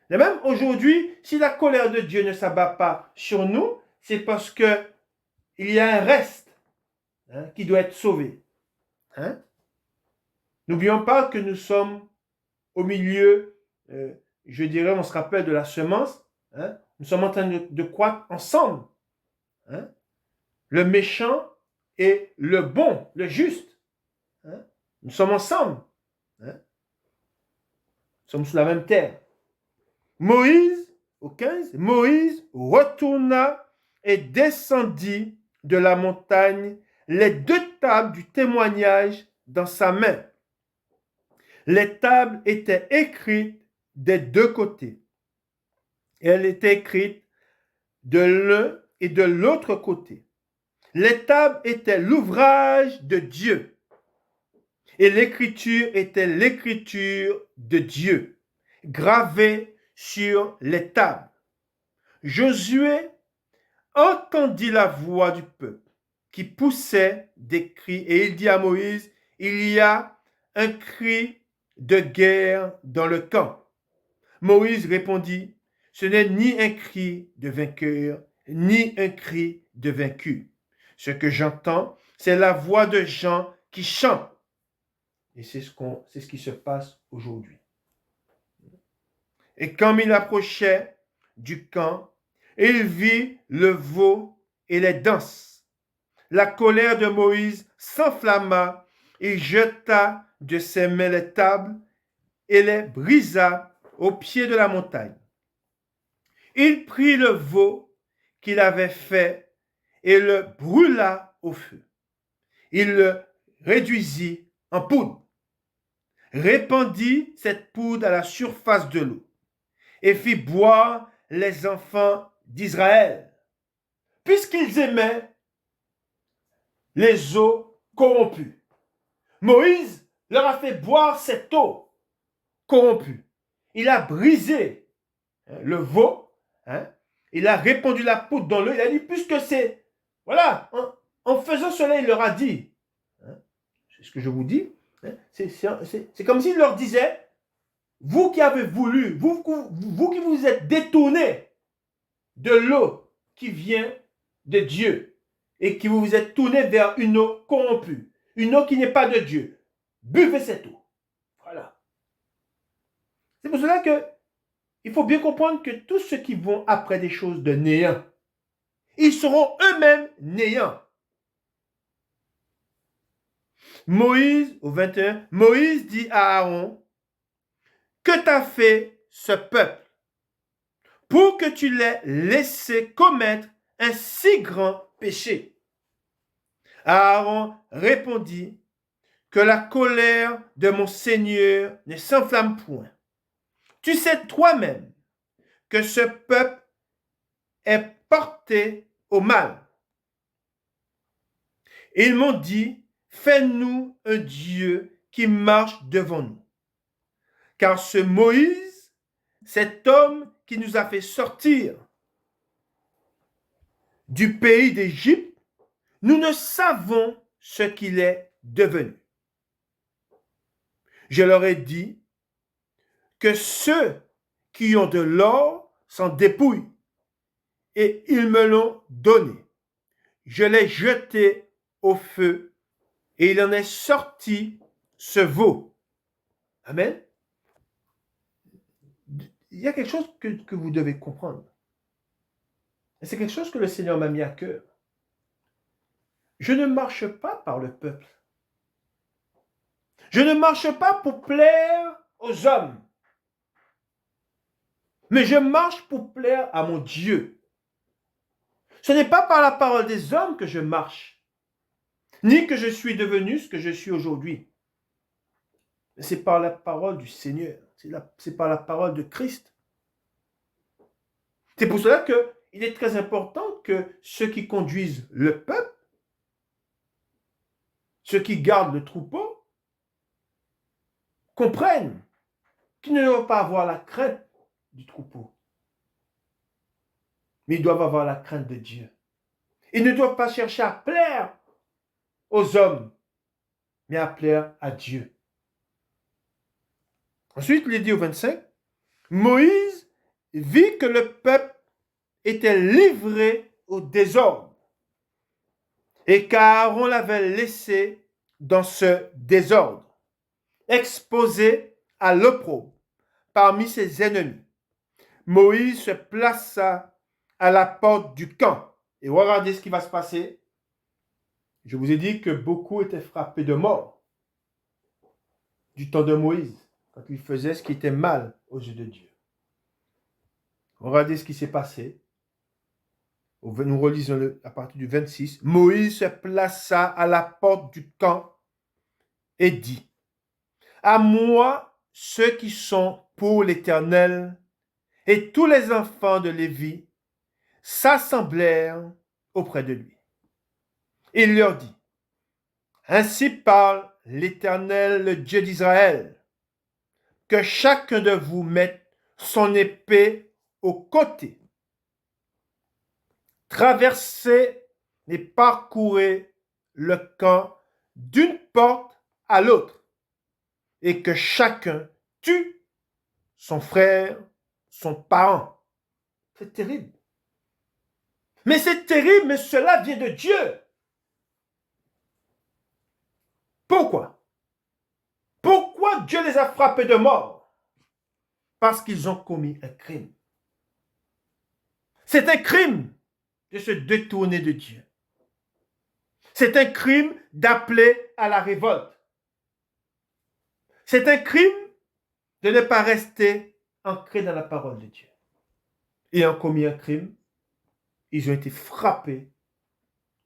Et même aujourd'hui, si la colère de Dieu ne s'abat pas sur nous, c'est parce qu'il y a un reste qui doit être sauvé. N'oublions pas que nous sommes au milieu, je dirais, on se rappelle de la semence. Nous sommes en train de croître ensemble. Le méchant et le bon, le juste. Nous sommes ensemble. Hein? Nous sommes sur la même terre. Moïse, au 15, Moïse retourna et descendit de la montagne les 2 tables du témoignage dans sa main. Les tables étaient écrites des 2 côtés. Elles étaient écrites de l'un et de l'autre côté. Les tables étaient l'ouvrage de Dieu. Et l'écriture était l'écriture de Dieu, gravée sur les tables. Josué entendit la voix du peuple qui poussait des cris et il dit à Moïse, il y a un cri de guerre dans le camp. Moïse répondit, ce n'est ni un cri de vainqueur, ni un cri de vaincu. Ce que j'entends, c'est la voix de gens qui chantent. Et c'est ce qui se passe aujourd'hui. Et comme il approchait du camp, il vit le veau et les danses. La colère de Moïse s'enflamma, il jeta de ses mains les tables et les brisa au pied de la montagne. Il prit le veau qu'il avait fait et le brûla au feu. Il le réduisit en poudre, répandit cette poudre à la surface de l'eau et fit boire les enfants d'Israël, puisqu'ils aimaient les eaux corrompues. Moïse leur a fait boire cette eau corrompue. Il a brisé le veau, il a répandu la poudre dans l'eau, il a dit, puisque c'est, voilà, en faisant cela, il leur a dit, c'est ce que je vous dis, c'est comme s'il leur disait, vous qui avez voulu, vous qui vous êtes détournés de l'eau qui vient de Dieu et qui vous vous êtes tournés vers une eau corrompue, une eau qui n'est pas de Dieu, buvez cette eau. Voilà. C'est pour cela que il faut bien comprendre que tous ceux qui vont après des choses de néant, ils seront eux-mêmes néants. Moïse, au 21, Moïse dit à Aaron, que t'a fait ce peuple pour que tu l'aies laissé commettre un si grand péché? Aaron répondit, que la colère de mon Seigneur ne s'enflamme point. Tu sais toi-même que ce peuple est porté au mal. Ils m'ont dit, fais-nous un Dieu qui marche devant nous. Car ce Moïse, cet homme qui nous a fait sortir du pays d'Égypte, nous ne savons ce qu'il est devenu. Je leur ai dit que ceux qui ont de l'or s'en dépouillent, et ils me l'ont donné. Je l'ai jeté au feu, et il en est sorti ce veau. Amen. Il y a quelque chose que vous devez comprendre. Et c'est quelque chose que le Seigneur m'a mis à cœur. Je ne marche pas par le peuple. Je ne marche pas pour plaire aux hommes. Mais je marche pour plaire à mon Dieu. Ce n'est pas par la parole des hommes que je marche, ni que je suis devenu ce que je suis aujourd'hui. C'est par la parole du Seigneur. C'est par la parole de Christ. C'est pour cela qu'il est très important que ceux qui conduisent le peuple, ceux qui gardent le troupeau, comprennent qu'ils ne doivent pas avoir la crainte du troupeau, mais ils doivent avoir la crainte de Dieu. Ils ne doivent pas chercher à plaire aux hommes, mais à plaire à Dieu. Ensuite, il est dit au 25, Moïse vit que le peuple était livré au désordre et qu'Aaron l'avait laissé dans ce désordre, exposé à l'opprobre parmi ses ennemis. Moïse se plaça à la porte du camp. Et regardez ce qui va se passer. Je vous ai dit que beaucoup étaient frappés de mort. du temps de Moïse, quand il faisait ce qui était mal aux yeux de Dieu. Regardez ce qui s'est passé. Nous relisons à partir du 26. Moïse se plaça à la porte du camp et dit, à moi ceux qui sont pour l'Éternel, et tous les enfants de Lévi s'assemblèrent auprès de lui. Il leur dit, ainsi parle l'Éternel, le Dieu d'Israël, que chacun de vous mette son épée au côté. Traversez et parcourez le camp d'une porte à l'autre, et que chacun tue son frère, son parent. C'est terrible. Mais c'est terrible, mais cela vient de Dieu. Pourquoi? Pourquoi Dieu les a frappés de mort? Parce qu'ils ont commis un crime. C'est un crime de se détourner de Dieu. C'est un crime d'appeler à la révolte. C'est un crime de ne pas rester ancré dans la parole de Dieu. Ayant commis un crime, ils ont été frappés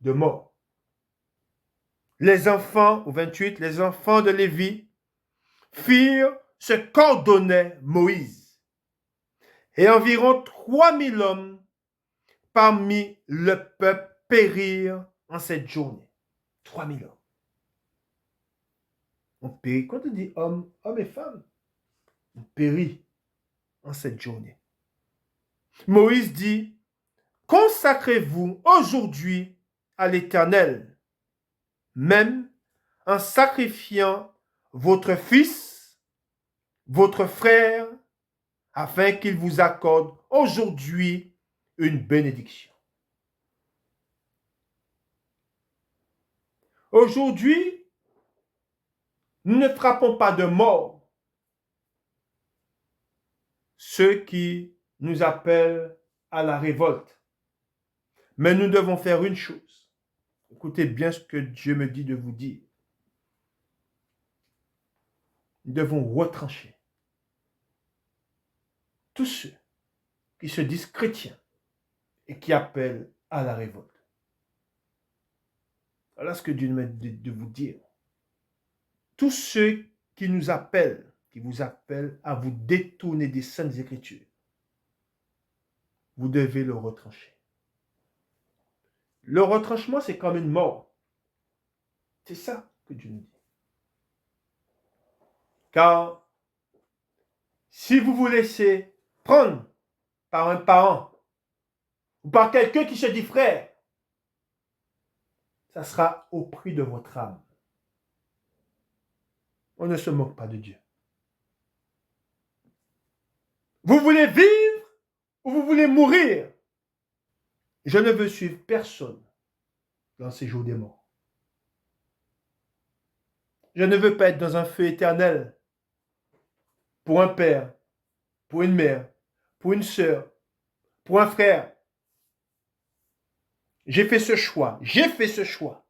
de mort. Les enfants, au 28, les enfants de Lévi firent ce qu'ordonnait Moïse. Et environ 3000 hommes parmi le peuple périrent en cette journée. 3000 hommes. On périt. Quand on dit hommes, hommes et femmes, on périt en cette journée. Moïse dit, consacrez-vous aujourd'hui à l'Éternel, même en sacrifiant votre fils, votre frère, afin qu'il vous accorde aujourd'hui une bénédiction. Aujourd'hui, nous ne frappons pas de mort ceux qui nous appellent à la révolte. Mais nous devons faire une chose. Écoutez bien ce que Dieu me dit de vous dire. Nous devons retrancher tous ceux qui se disent chrétiens et qui appellent à la révolte. Voilà ce que Dieu me dit de vous dire. Tous ceux qui nous appellent, qui vous appellent à vous détourner des saintes écritures, vous devez le retrancher. Le retranchement, c'est comme une mort. C'est ça que Dieu nous dit. Car si vous vous laissez prendre par un parent ou par quelqu'un qui se dit frère, ça sera au prix de votre âme. On ne se moque pas de Dieu. Vous voulez vivre ou vous voulez mourir? Je ne veux suivre personne dans ces jours des morts. Je ne veux pas être dans un feu éternel pour un père, pour une mère, pour une sœur, pour un frère. J'ai fait ce choix. J'ai fait ce choix.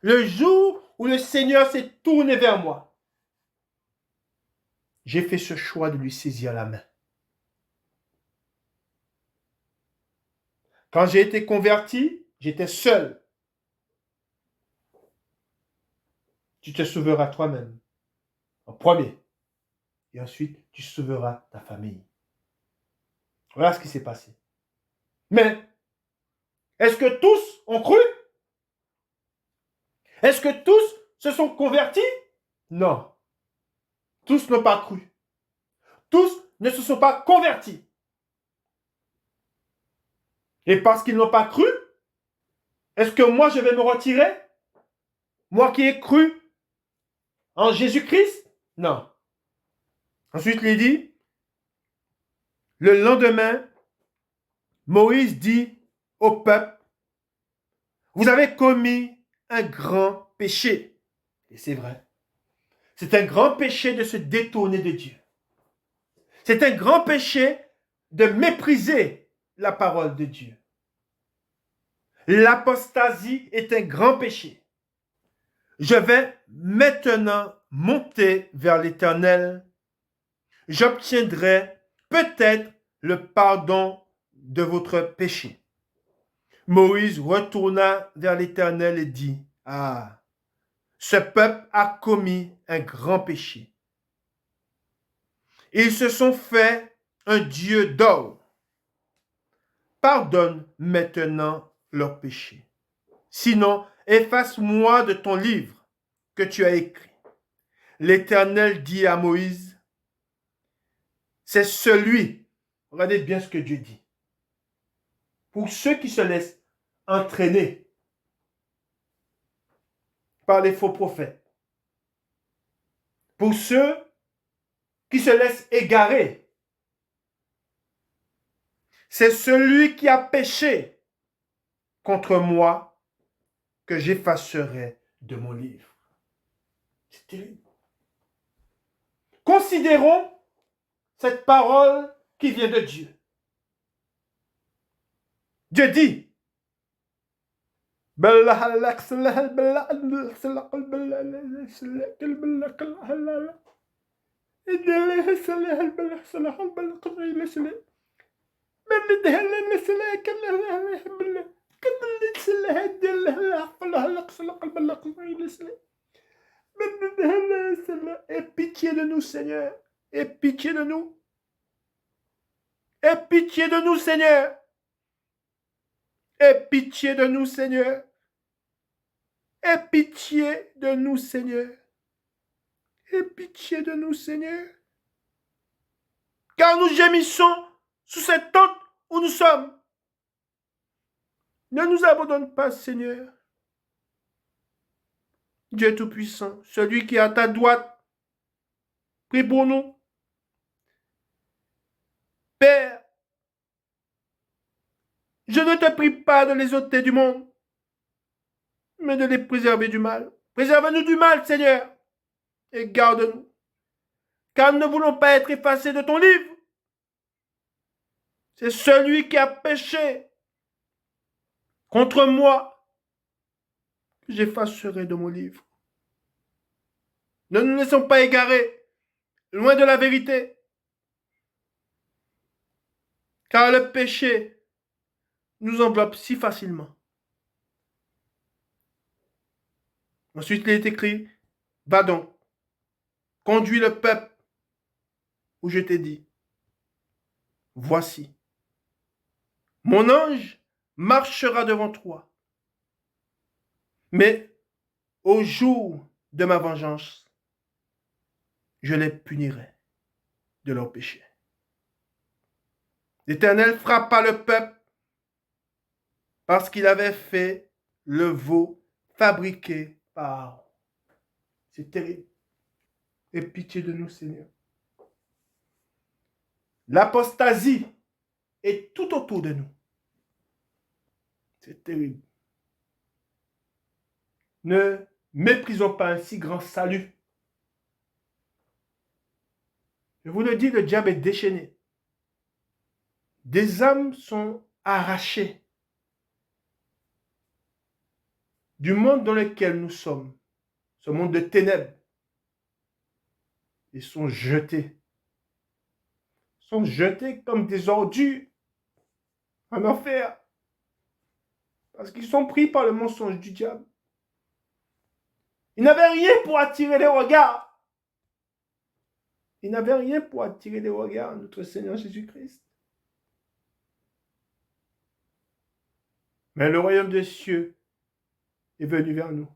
Le jour où le Seigneur s'est tourné vers moi, j'ai fait ce choix de lui saisir la main. Quand j'ai été converti, j'étais seul. Tu te sauveras toi-même, en premier. Et ensuite, tu sauveras ta famille. Voilà ce qui s'est passé. Mais, est-ce que tous ont cru? Est-ce que tous se sont convertis? Non. Tous n'ont pas cru. Tous ne se sont pas convertis. Et parce qu'ils n'ont pas cru, est-ce que moi je vais me retirer? Moi qui ai cru en Jésus-Christ? Non. Ensuite, il dit, le lendemain, Moïse dit au peuple, vous avez commis un grand péché. Et c'est vrai. C'est un grand péché de se détourner de Dieu. C'est un grand péché de mépriser la parole de Dieu. L'apostasie est un grand péché. Je vais maintenant montez vers l'Éternel, j'obtiendrai peut-être le pardon de votre péché. Moïse retourna vers l'Éternel et dit, ah, ce peuple a commis un grand péché. Ils se sont fait un Dieu d'or. Pardonne maintenant leurs péchés. Sinon, efface-moi de ton livre que tu as écrit. L'Éternel dit à Moïse, c'est celui, regardez bien ce que Dieu dit, pour ceux qui se laissent entraîner par les faux prophètes, pour ceux qui se laissent égarer, c'est celui qui a péché contre moi que j'effacerai de mon livre. C'est terrible. Considérons cette parole qui vient de Dieu. Dieu dit, aie pitié de nous, Seigneur. Aie pitié de nous. Aie pitié de nous, Seigneur. Aie pitié de nous, Seigneur. Aie pitié de nous, Seigneur. Aie pitié de nous, Seigneur. Car nous gémissons sous cette tente où nous sommes. Ne nous abandonne pas, Seigneur. Dieu Tout-Puissant, celui qui est à ta droite, prie pour nous. Père, je ne te prie pas de les ôter du monde, mais de les préserver du mal. Préserve-nous du mal, Seigneur, et garde-nous, car nous ne voulons pas être effacés de ton livre. C'est celui qui a péché contre moi que j'effacerai de mon livre. Ne nous laissons pas égarer, loin de la vérité, car le péché nous enveloppe si facilement. Ensuite, il est écrit, va donc, conduis le peuple où je t'ai dit, voici, mon ange marchera devant toi, mais au jour de ma vengeance, je les punirai de leurs péchés. L'Éternel frappa le peuple parce qu'il avait fait le veau fabriqué par Aaron. C'est terrible. Aie pitié de nous, Seigneur. L'apostasie est tout autour de nous. C'est terrible. Ne méprisons pas un si grand salut. Je vous le dis, le diable est déchaîné. Des âmes sont arrachées du monde dans lequel nous sommes, ce monde de ténèbres. Ils sont jetés. Ils sont jetés comme des ordures en enfer. Parce qu'ils sont pris par le mensonge du diable. Ils n'avaient rien pour attirer les regards. Ils n'avaient rien pour attirer les regards de notre Seigneur Jésus-Christ. Mais le royaume des cieux est venu vers nous.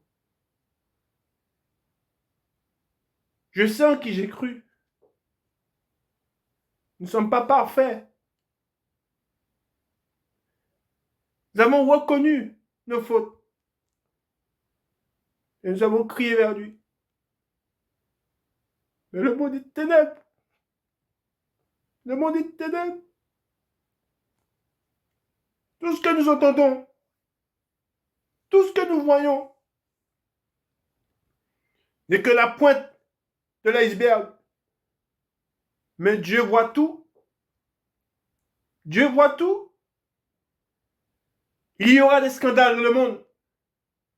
Je sais en qui j'ai cru. Nous ne sommes pas parfaits. Nous avons reconnu nos fautes. Et nous avons crié vers lui. Mais le monde est de ténèbres. Le monde est de ténèbres. Tout ce que nous entendons, tout ce que nous voyons, n'est que la pointe de l'iceberg. Mais Dieu voit tout. Dieu voit tout. Il y aura des scandales dans le monde.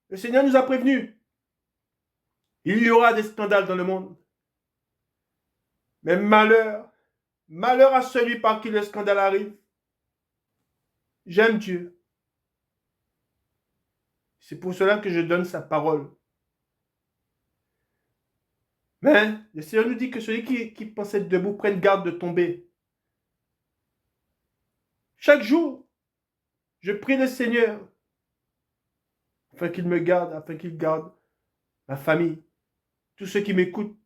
Le Seigneur nous a prévenus. Il y aura des scandales dans le monde. Mais malheur à celui par qui le scandale arrive. J'aime Dieu. C'est pour cela que je donne sa parole. Mais le Seigneur nous dit que celui qui pense être debout prenne garde de tomber. Chaque jour, je prie le Seigneur afin qu'il me garde, afin qu'il garde ma famille, tous ceux qui m'écoutent.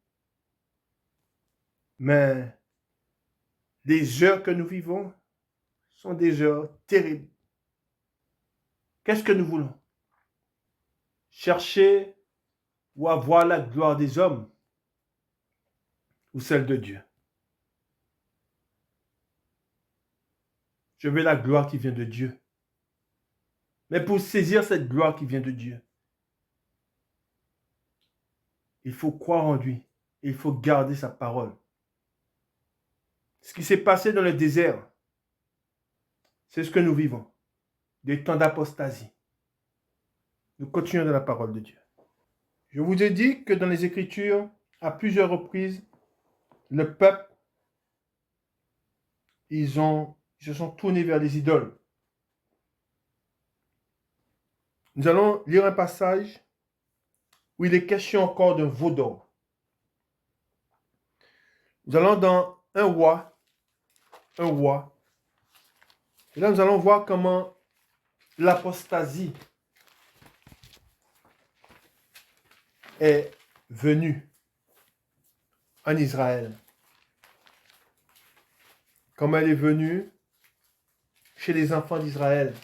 Mais les heures que nous vivons sont des heures terribles. Qu'est-ce que nous voulons? Chercher ou avoir la gloire des hommes ou celle de Dieu? Je veux la gloire qui vient de Dieu. Mais pour saisir cette gloire qui vient de Dieu, il faut croire en lui et il faut garder sa parole. Ce qui s'est passé dans le désert, c'est ce que nous vivons. Des temps d'apostasie. Nous continuons dans la parole de Dieu. Je vous ai dit que dans les Écritures, à plusieurs reprises, le peuple, ils se sont tournés vers les idoles. Nous allons lire un passage où il est question encore d'un veau d'or. Nous allons dans un roi. Et là, nous allons voir comment l'apostasie est venue en Israël. Comment elle est venue chez les enfants d'Israël.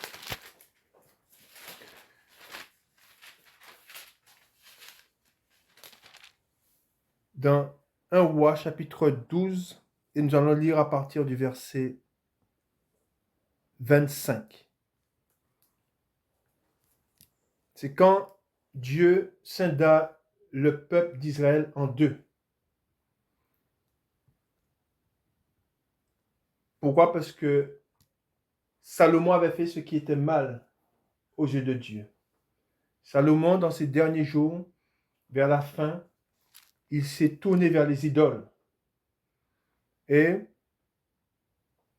Dans 1 Roi, chapitre 12, et nous allons lire à partir du verset 25. C'est quand Dieu scinda le peuple d'Israël en deux. Pourquoi? Parce que Salomon avait fait ce qui était mal aux yeux de Dieu. Salomon, dans ses derniers jours, vers la fin, il s'est tourné vers les idoles. Et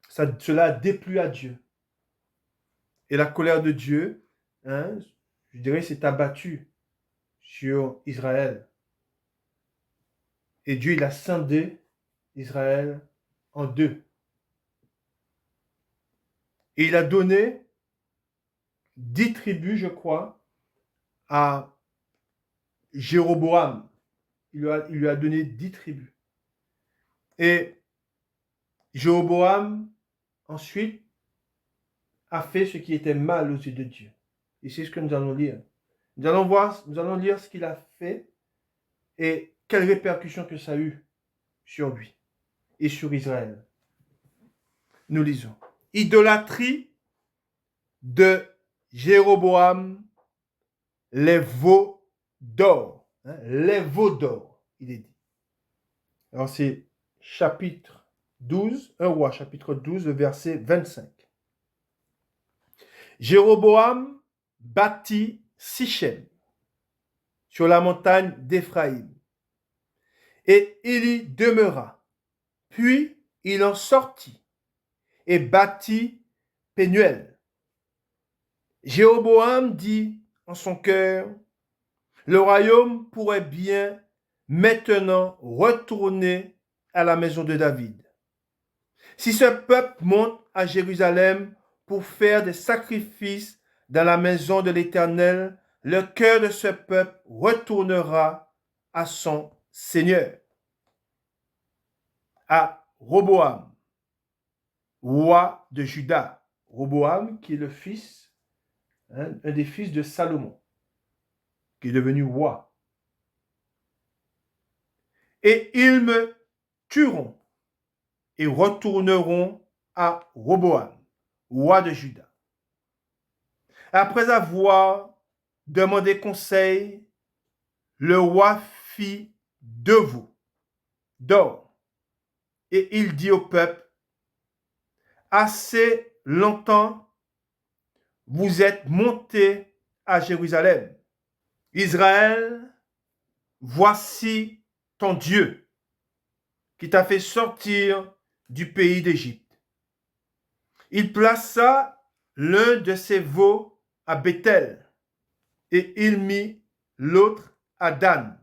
cela a déplu à Dieu. Et la colère de Dieu, je dirais, s'est abattue sur Israël. Et Dieu, il a scindé Israël en deux. Et il a donné 10 tribus, je crois, à Jéroboam. Il lui a donné 10 tribus. Et Jéroboam, ensuite, a fait ce qui était mal aux yeux de Dieu. Et c'est ce que nous allons lire. Nous allons lire ce qu'il a fait et quelles répercussions que ça a eu sur lui et sur Israël. Nous lisons. Idolâtrie de Jéroboam, les veaux d'or. Les veaux d'or, il est dit. Alors c'est chapitre 12, 1 Roi, chapitre 12, verset 25. Jéroboam bâtit Sichem sur la montagne d'Éphraïm, et il y demeura. Puis il en sortit et bâtit Pénuel. Jéroboam dit en son cœur, le royaume pourrait bien maintenant retourner à la maison de David. Si ce peuple monte à Jérusalem pour faire des sacrifices dans la maison de l'Éternel, le cœur de ce peuple retournera à son Seigneur. À Roboam, roi de Juda. Roboam qui est le fils, un des fils de Salomon, qui est devenu roi. Et ils me tueront et retourneront à Roboam, roi de Juda. Après avoir demandé conseil, le roi fit 2 veaux d'or. Et il dit au peuple, assez longtemps, vous êtes montés à Jérusalem. Israël voici ton Dieu qui t'a fait sortir du pays d'Égypte. Il plaça l'un de ses veaux à Bethel et il mit l'autre à Dan.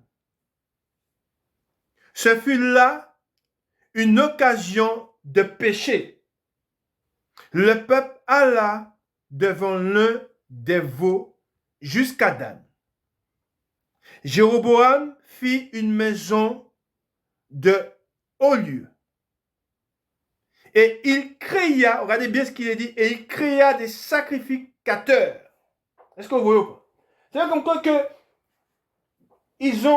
Ce fut là une occasion de péché. Le peuple alla devant l'un des veaux jusqu'à Dan. Jéroboam fit une maison de haut lieu. Et il créa, regardez bien ce qu'il est dit, et il créa des sacrificateurs. Est-ce que vous voyez ou pas? C'est comme quoi que il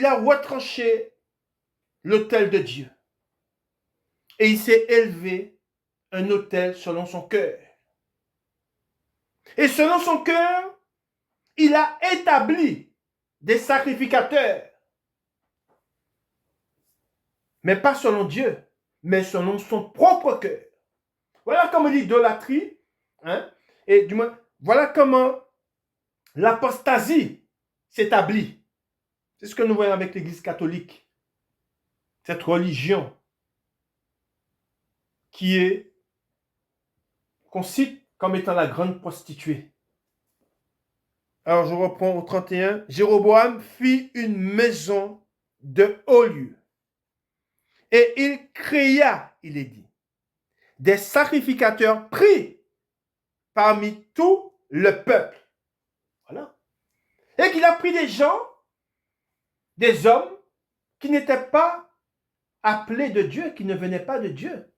a retranché l'autel de Dieu. Et il s'est élevé un autel selon son cœur. Et selon son cœur, il a établi des sacrificateurs. Mais pas selon Dieu, mais selon son propre cœur. Voilà comment l'idolâtrie, et du moins, voilà comment l'apostasie s'établit. C'est ce que nous voyons avec l'Église catholique. Cette religion qu'on cite comme étant la grande prostituée. Alors je reprends au 31. Jéroboam fit une maison de haut lieu. Et il créa, il est dit, des sacrificateurs pris parmi tout le peuple. Voilà. Et qu'il a pris des gens, des hommes qui n'étaient pas appelés de Dieu, qui ne venaient pas de Dieu.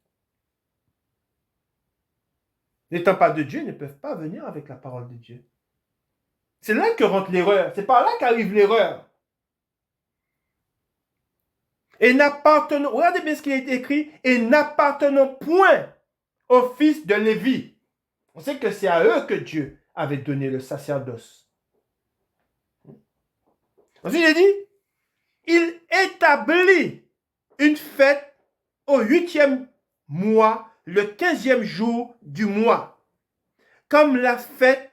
N'étant pas de Dieu, ils ne peuvent pas venir avec la parole de Dieu. C'est là que rentre l'erreur. C'est par là qu'arrive l'erreur. Et n'appartenons, regardez bien ce qui est écrit, et n'appartenons point aux fils de Lévi. On sait que c'est à eux que Dieu avait donné le sacerdoce. Ensuite, il est dit, il établit une fête au 8e mois, le 15e jour du mois, comme la fête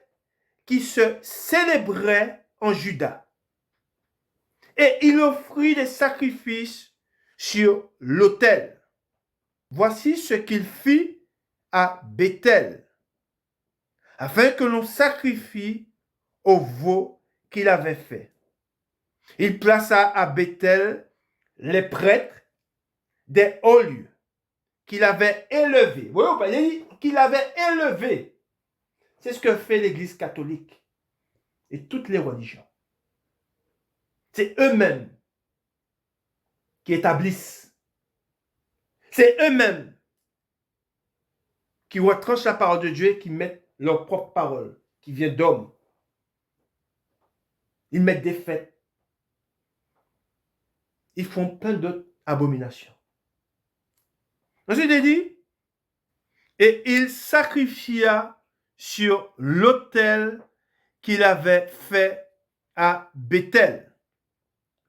qui se célébrait en Juda. Et il offrit des sacrifices sur l'autel. Voici ce qu'il fit à Bethel, afin que l'on sacrifie au veau qu'il avait fait. Il plaça à Bethel les prêtres des hauts lieux qu'il avait élevés. Vous voyez, il dit qu'il avait élevés. C'est ce que fait l'Église catholique et toutes les religions. C'est eux-mêmes qui établissent. C'est eux-mêmes qui retranchent la parole de Dieu et qui mettent leur propre parole, qui vient d'hommes. Ils mettent des fêtes. Ils font plein d'autres abominations. Ensuite, il dit, et il sacrifia sur l'autel qu'il avait fait à Bethel,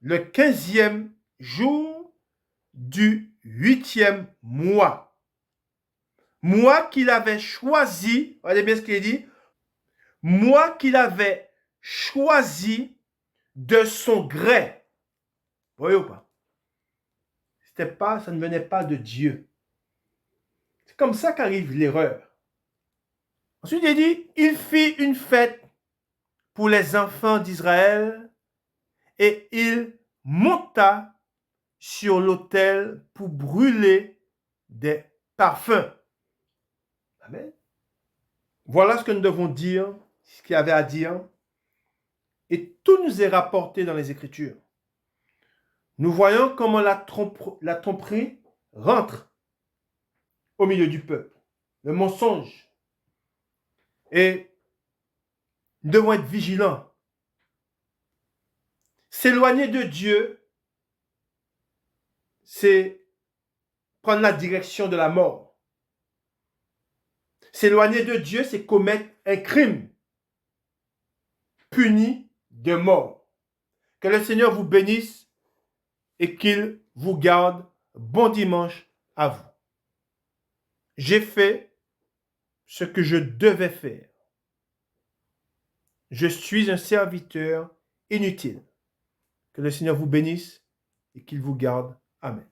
le 15e jour du 8e mois. Mois qu'il avait choisi, regardez bien ce qu'il dit, mois qu'il avait choisi de son gré. Vous voyez ou pas? Ça ne venait pas de Dieu. C'est comme ça qu'arrive l'erreur. Ensuite, il dit, il fit une fête pour les enfants d'Israël et il monta sur l'autel pour brûler des parfums. Amen. Voilà ce que nous devons dire, ce qu'il y avait à dire. Et tout nous est rapporté dans les Écritures. Nous voyons comment la tromperie rentre au milieu du peuple. Le mensonge. Et nous devons être vigilants. S'éloigner de Dieu, c'est prendre la direction de la mort. S'éloigner de Dieu, c'est commettre un crime puni de mort. Que le Seigneur vous bénisse et qu'il vous garde. Bon dimanche à vous. J'ai fait ce que je devais faire. Je suis un serviteur inutile. Que le Seigneur vous bénisse et qu'il vous garde. Amen.